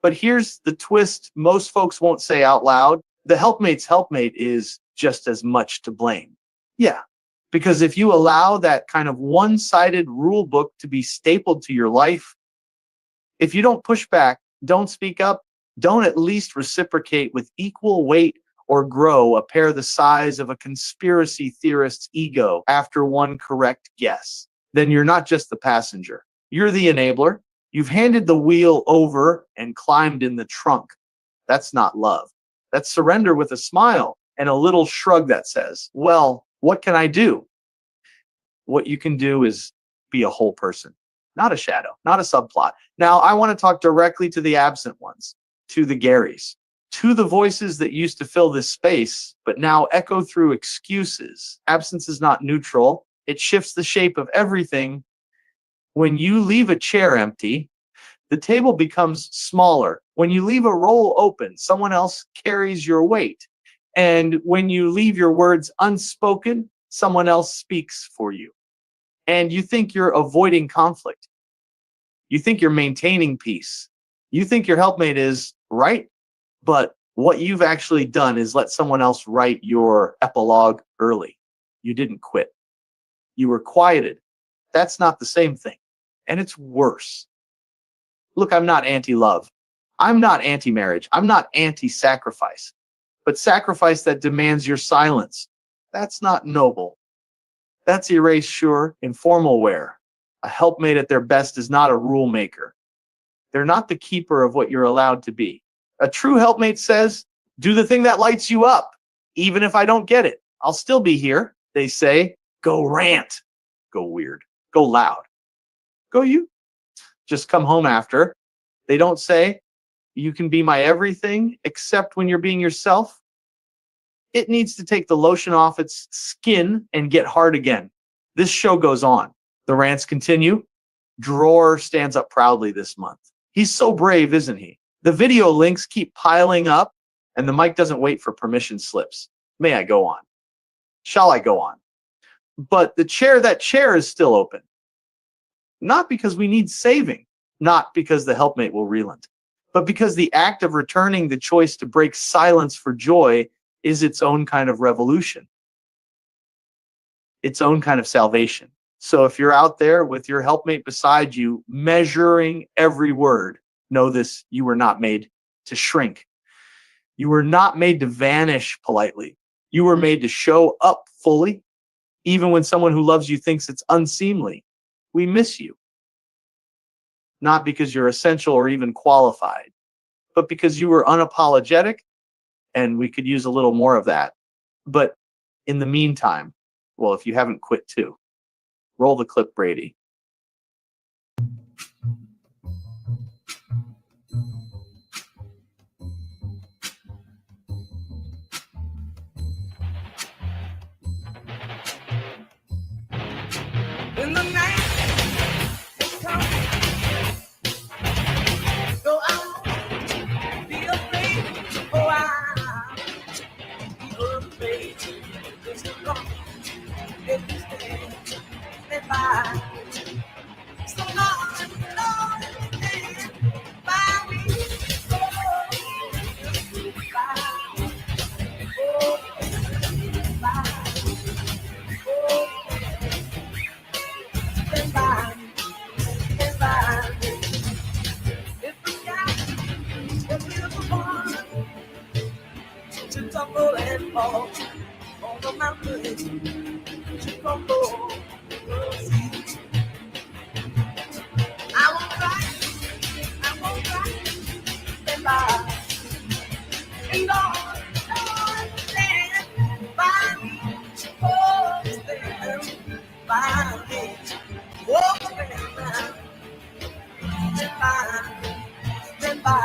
But here's the twist most folks won't say out loud. The helpmate's helpmate is just as much to blame. Yeah, because if you allow that kind of one-sided rule book to be stapled to your life, if you don't push back, don't speak up, don't at least reciprocate with equal weight or grow a pair the size of a conspiracy theorist's ego after one correct guess, then you're not just the passenger. You're the enabler. You've handed the wheel over and climbed in the trunk. That's not love. That's surrender with a smile and a little shrug that says, well, what can I do? What you can do is be a whole person, not a shadow, not a subplot. Now, I want to talk directly to the absent ones, to the gAIrys, to the voices that used to fill this space, but now echo through excuses. Absence is not neutral. It shifts the shape of everything. When you leave a chair empty, the table becomes smaller. When you leave a roll open, someone else carries your weight. And when you leave your words unspoken, someone else speaks for you. And you think you're avoiding conflict. You think you're maintaining peace. You think your helpmate is right. But what you've actually done is let someone else write your epilogue early. You didn't quit. You were quieted. That's not the same thing. And it's worse. Look, I'm not anti-love. I'm not anti-marriage. I'm not anti-sacrifice. But sacrifice that demands your silence, that's not noble. That's erasure in formal wear. A helpmate at their best is not a rule maker. They're not the keeper of what you're allowed to be. A true helpmate says, do the thing that lights you up. Even if I don't get it, I'll still be here. They say, go rant, go weird, go loud. Go you. Just come home after. They don't say, you can be my everything except when you're being yourself. It needs to take the lotion off its skin and get hard again. This show goes on. The rants continue. Drawer stands up proudly this month. He's so brave, isn't he? The video links keep piling up, and the mic doesn't wait for permission slips. May I go on? Shall I go on? But that chair is still open. Not because we need saving, not because the helpmate will relent, but because the act of returning the choice to break silence for joy is its own kind of revolution, its own kind of salvation. So if you're out there with your helpmate beside you, measuring every word, know this: you were not made to shrink. You were not made to vanish politely. You were made to show up fully, even when someone who loves you thinks it's unseemly. We miss you. Not because you're essential or even qualified, but because you were unapologetic, and we could use a little more of that. But in the meantime, well, if you haven't quit too, roll the clip, Brady. In the night, it's coming. Go out, be afraid. Go out, be afraid. Just come, if you stand by. So long, stand by me. To tumble and fall on the mountains, to crumble. I won't cry, stand by. And Lord, stand by me. Oh, stand by me. Oh, stand by. Stand by.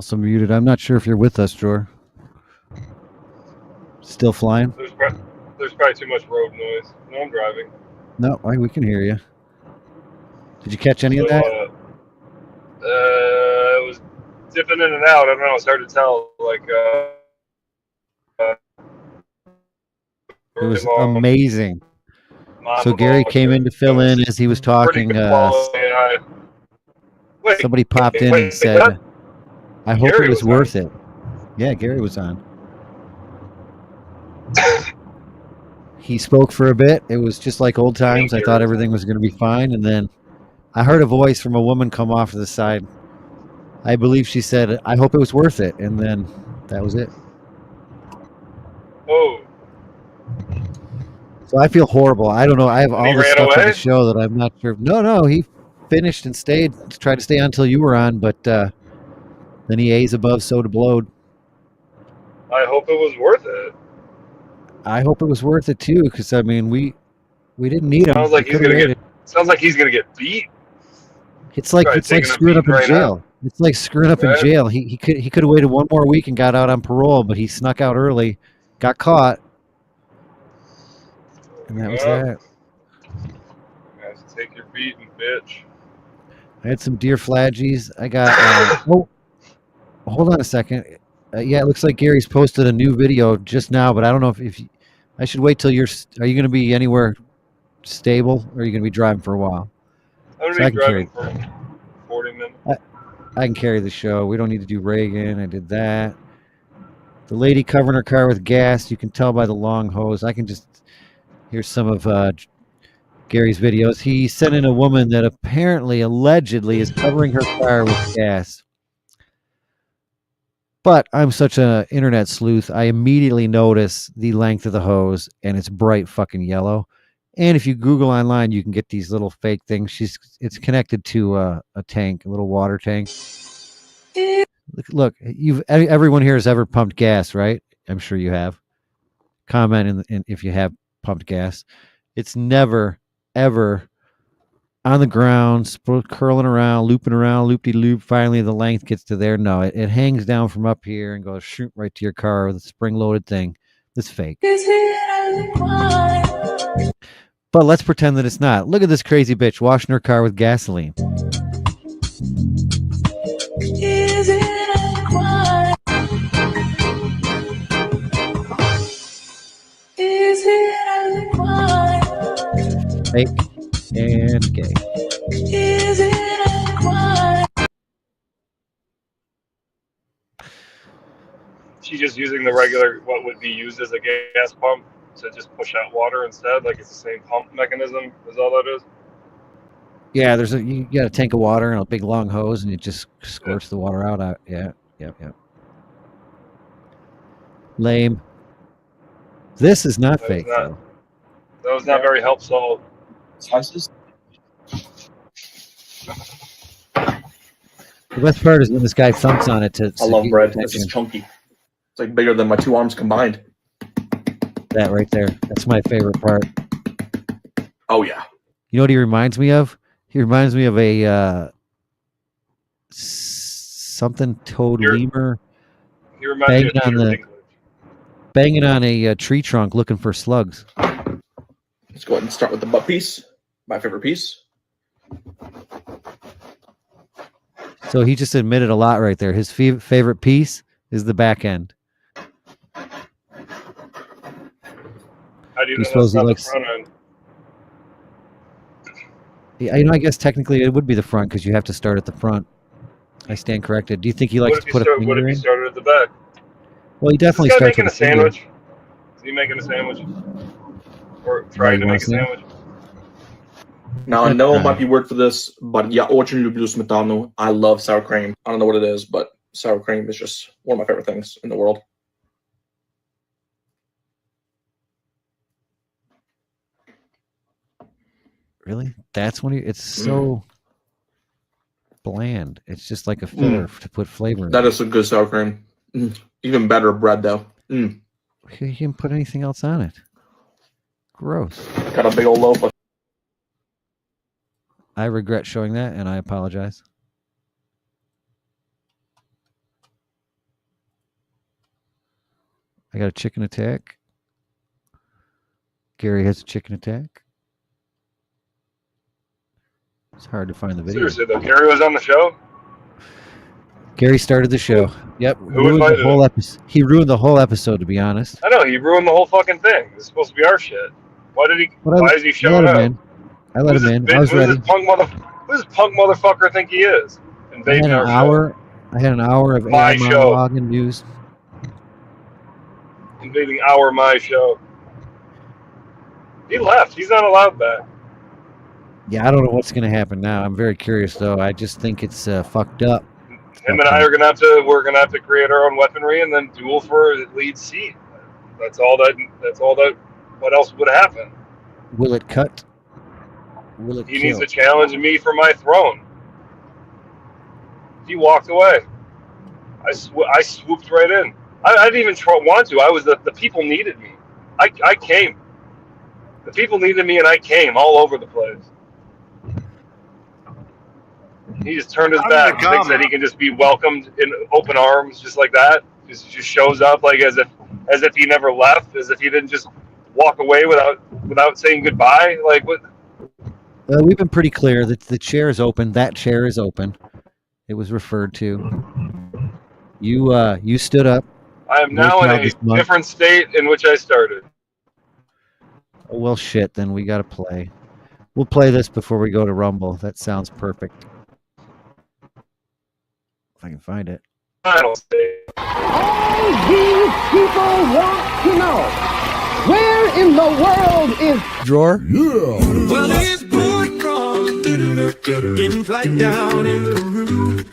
Also muted. I'm not sure if you're with us, Jor. Still flying? There's probably too much road noise. No, I'm driving. No, we can hear you. Did you catch any of So, that? it was dipping in and out. I don't know. It's hard to tell. Like, It was amazing. So gAIry came in to fill in as he was talking. Somebody popped in and said, I hope it was worth it. Yeah, gAIry was on. He spoke for a bit. It was just like old times. I thought everything was going to be fine. And then I heard a voice from a woman come off to the side. I believe she said, I hope it was worth it. And then that was it. Oh. So I feel horrible. I don't know. I have all this stuff on the show that I'm not sure. No, he finished and stayed. Tried to stay on until you were on, but then he A's above, so to blowed. I hope it was worth it. I hope it was worth it too, because I mean, we didn't need him. Sounds like he's gonna get beat. It's like screwing up in jail. It's like screwing up in jail. He could have waited one more week and got out on parole, but he snuck out early, got caught, and that was that. You guys take your beating, bitch. I had some deer fladgies. I got. Oh, hold on a second. Yeah, it looks like gAIry's posted a new video just now, but I don't know if you, I should wait till you're. Are you going to be anywhere stable, or are you going to be driving for a while? I'm going to be driving for 40 minutes. I can carry the show. We don't need to do Reagan. I did that. The lady covering her car with gas. You can tell by the long hose. I can just. Here's some of gAIry's videos. He sent in a woman that allegedly is covering her car with gas. But I'm such an internet sleuth, I immediately notice the length of the hose, and it's bright fucking yellow. And if you Google online, you can get these little fake things. It's connected to a tank, a little water tank. Look, everyone here has ever pumped gas, right? I'm sure you have. Comment in if you have pumped gas. It's never, ever on the ground, curling around, looping around, loop-de-loop. Finally, the length gets to there. No, it hangs down from up here and goes shoot right to your car with a spring-loaded thing. It's fake. But let's pretend that it's not. Look at this crazy bitch washing her car with gasoline. Fake and gay. She's just using the regular, what would be used as a gas pump to just push out water instead. Like it's the same pump mechanism is all that is. Yeah, you got a tank of water and a big long hose, and you just squirts the water out. Yeah. Lame. This is not fake, though. That was not very helpful. The best part is when this guy thumps on it to. I love bread. It's just chunky. It's like bigger than my two arms combined. That right there. That's my favorite part. Oh yeah. You know what he reminds me of? He reminds me of a something toad lemur. He reminds me of banging on a tree trunk looking for slugs. Let's go ahead and start with the butt piece. My favorite piece. So he just admitted a lot right there. His favorite piece is the back end. How do you know that's not the front end? Yeah, I guess technically it would be the front because you have to start at the front. I stand corrected. Do you think he likes to put a finger in? What if he started at the back? Well, he definitely starts with a finger. Is he making a sandwich? Or trying to make a sandwich? Now, I know it might be weird for this, but я очень люблю сметану. I love sour cream. I don't know what it is, but sour cream is just one of my favorite things in the world. Really? That's when it's so bland. It's just like a filler to put flavor in. That is some good sour cream. Even better bread, though. You didn't put anything else on it. Gross. Got a big old loaf. I regret showing that, and I apologize. I got a chicken attack. Gary has a chicken attack. It's hard to find the video. Seriously though, Gary was on the show. Gary started the show. Yep. Who invited the whole him? episode. He ruined the whole episode, to be honest. I know he ruined the whole fucking thing. It's supposed to be our shit. Why did he? But Why is he showing I let up? him in. I let him in. I was ready. Who does this punk motherfucker think he is? I had Invading an our hour. I had an hour of My AI show. monologue and news. show. Invading my show. He left. He's not allowed back. Yeah, I don't know what's going to happen now. I'm very curious, though. I just think it's fucked up. Him and I are gonna have to. We're gonna have to create our own weaponry and then duel for the lead seat. That's all that. What else would happen? Will it cut? Will it He kill? needs to challenge me for my throne. He walked away. I swooped right in. I didn't even want to. I was the people needed me. I came. The people needed me, and I came all over the place. He just turned his back and thinks that he can just be welcomed in open arms, just like that. Just shows up like as if he never left, as if he didn't just walk away without saying goodbye. Like what? We've been pretty clear that the chair is open. That chair is open. It was referred to. You stood up. I am now in a different state in which I started. Oh, well, shit. Then we got to play. We'll play this before we go to Rumble. That sounds perfect. If I can find it. Final state. All these people want to know, where in the world is Drawer? Yeah. Well, it's getting flight down in Peru,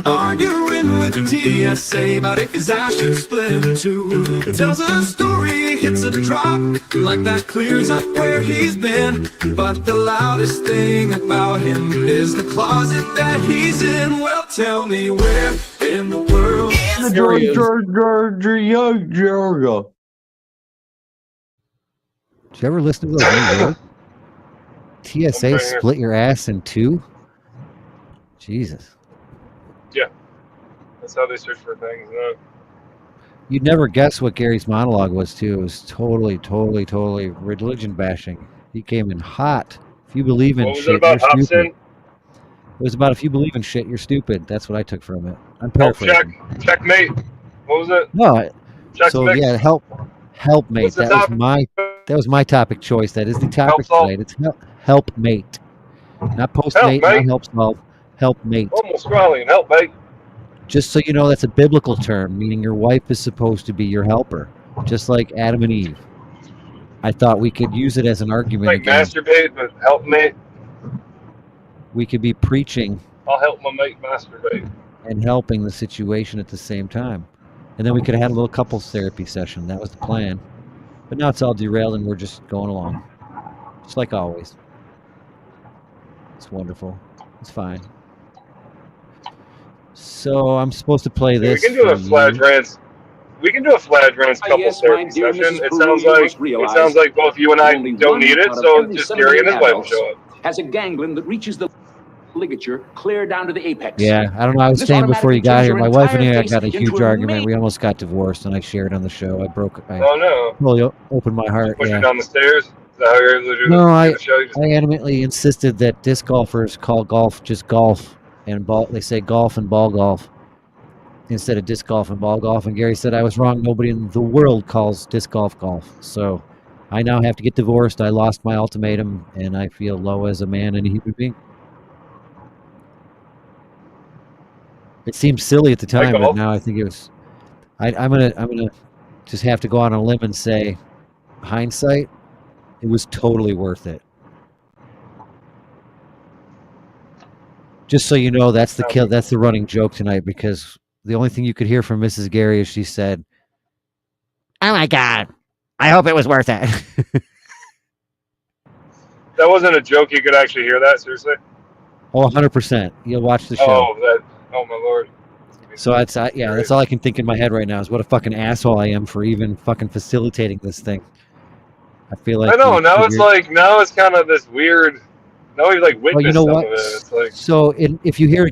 arguing with the TSA about if his ass should split in two. Tells a story, hits a drop, like that clears up where he's been. But the loudest thing about him is the closet that he's in. Well, tell me where in the world is Georgia. Did you ever listen to those new TSA split your ass in two? Jesus. Yeah, that's how they search for things. You'd never guess what Gary's monologue was, too. It was totally religion bashing. He came in hot. If you believe in What was shit, it about, you're Hobson? stupid. It was about if you believe in shit, you're stupid. That's what I took from it. I'm paraphrasing. Checkmate. What was it? No. Check So mix. yeah, helpmate. What's the That was my topic choice. That is the topic tonight. It's helpmate, not postmate, not help solve. Helpmate. Almost Australian. Helpmate. Just so you know, that's a biblical term, meaning your wife is supposed to be your helper, just like Adam and Eve. I thought we could use it as an argument. Like again. masturbate, but helpmate. We could be preaching I'll help my mate masturbate. and helping the situation at the same time. And then we could have had a little couples therapy session. That was the plan. But now it's all derailed and we're just going along. Just like always. It's wonderful. It's fine. So I'm supposed to play this. We can do a Fladge Rants. We can do a Fladge Rants couple yes, therapy my dear session. Mrs. It sounds like both you and I don't need it, so just Gary and his wife will show up. Has a ganglion that reaches the ligature clear down to the apex. Yeah, I don't know. I was This saying before you got here, my automatically wife and turns I your got a entire huge face argument. into We almost got divorced, and I shared on the show. I Oh no! really opened my heart. Push her Yeah. down the stairs. Is that how you're able to do No, the show? You just- I adamantly insisted that disc golfers call golf just golf, and ball. They say golf and ball golf instead of disc golf and ball golf. And Gary said I was wrong. Nobody in the world calls disc golf golf. So I now have to get divorced. I lost my ultimatum, and I feel low as a man and a human being. It seemed silly at the time, but now I think it was. I'm gonna just have to go on a limb and say, hindsight, it was totally worth it. Just so you know, that's the running joke tonight, because the only thing you could hear from Mrs. Gary is she said, "Oh my God, I hope it was worth it." That wasn't a joke. You could actually hear that. Seriously. Oh, 100%. You'll watch the show. Oh my Lord. So that's all I can think in my head right now is what a fucking asshole I am for even fucking facilitating this thing. I feel like I know. Now it's kind of this weird. Now we've like witnessed Well, you know some what? of it. It's like So if you hear,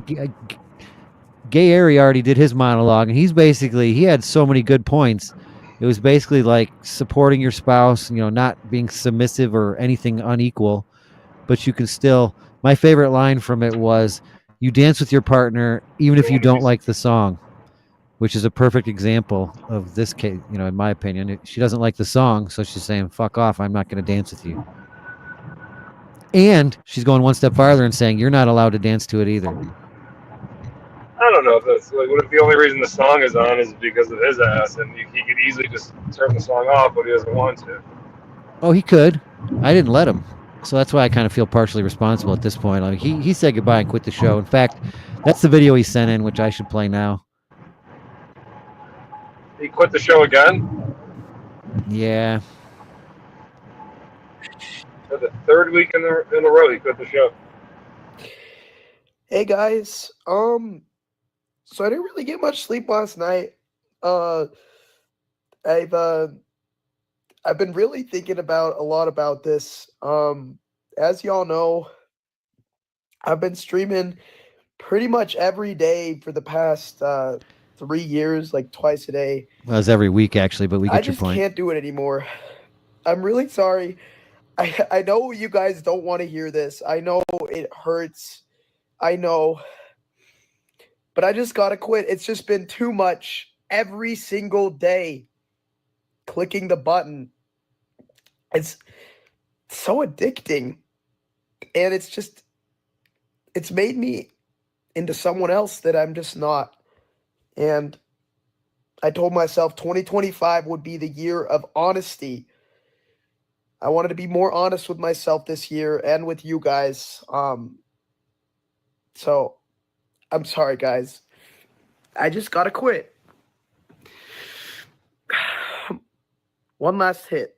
gAIry already did his monologue, and he had so many good points. It was basically like supporting your spouse, not being submissive or anything unequal, but you can still. My favorite line from it was, "You dance with your partner even if you don't like the song," which is a perfect example of this case. In my opinion, she doesn't like the song, so she's saying, "Fuck off! I'm not going to dance with you." And she's going one step farther and saying, "You're not allowed to dance to it either." I don't know if that's like, what if the only reason the song is on is because of his ass, and he could easily just turn the song off when he doesn't want to. Oh, he could. I didn't let him. So that's why I kind of feel partially responsible at this point. Like he said goodbye and quit the show. In fact, that's the video he sent in, which I should play now. He quit the show again? Yeah. For the third week in a row, he quit the show. Hey guys, so I didn't really get much sleep last night. I've been really thinking a lot about this. As y'all know, I've been streaming pretty much every day for the past 3 years, like twice a day. Well, it's every week actually, but we get your point. I just can't do it anymore. I'm really sorry. I know you guys don't want to hear this. I know it hurts. I know. But I just gotta quit. It's just been too much every single day. Clicking the button. It's so addicting. And it's made me into someone else that I'm just not. And I told myself 2025 would be the year of honesty. I wanted to be more honest with myself this year and with you guys. So I'm sorry, guys. I just gotta quit. One last hit.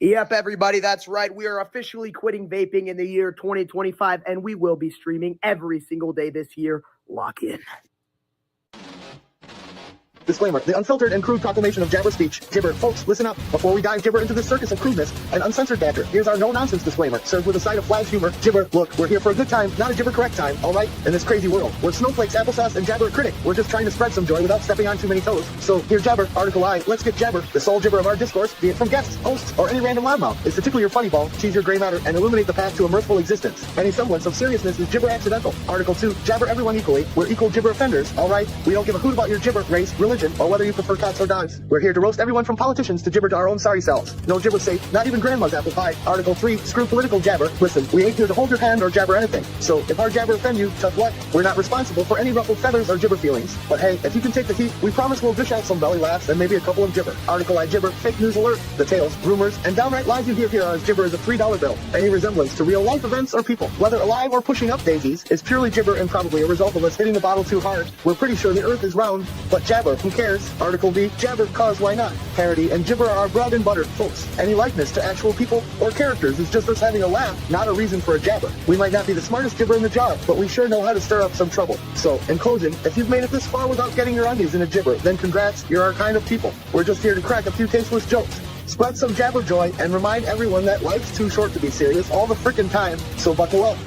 Yep, everybody, that's right. We are officially quitting vaping in the year 2025, and we will be streaming every single day this year. Lock in. Disclaimer, the unfiltered and crude proclamation of jabber speech. Gibber, folks, listen up. Before we dive Gibber into this circus of crudeness and uncensored banter, here's our no-nonsense disclaimer, served with a side of Fladge humor. Gibber, look, we're here for a good time, not a gibber-correct time, all right? In this crazy world, we're snowflakes, applesauce, and jabber critic. We're just trying to spread some joy without stepping on too many toes. So, here Jabber, Article I, let's get Jabber, the sole gibber of our discourse, be it from guests, hosts, or any random loudmouth, is to tickle your funny ball, cheese your gray matter, and illuminate the path to a mirthful existence. Any semblance of seriousness is gibber accidental. Article 2, jabber everyone equally. We're equal gibber offenders, all right? We don't give a hoot about your gibber, race, religion, or whether you prefer cats or dogs. We're here to roast everyone from politicians to gibber to our own sorry selves. No gibber safe, not even grandma's apple pie. Article 3, screw political jabber. Listen, we ain't here to hold your hand or jabber anything. So if our jabber offend you, tough luck. We're not responsible for any ruffled feathers or gibber feelings. But hey, if you can take the heat, we promise we'll dish out some belly laughs and maybe a couple of gibber. Article I gibber, fake news alert. The tales, rumors, and downright lies you hear here as gibber is a $3 bill. Any resemblance to real life events or people, whether alive or pushing up daisies, is purely gibber and probably a result of us hitting the bottle too hard. We're pretty sure the earth is round, but jabber, who cares? Article B, jabber, cause why not? Parody and gibber are our bread and butter, folks. Any likeness to actual people or characters is just us having a laugh, not a reason for a jabber. We might not be the smartest gibber in the job, but we sure know how to stir up some trouble. So, in closing, if you've made it this far without getting your undies in a gibber, then congrats, you're our kind of people. We're just here to crack a few tasteless jokes, spread some jabber joy, and remind everyone that life's too short to be serious all the frickin' time, so buckle up.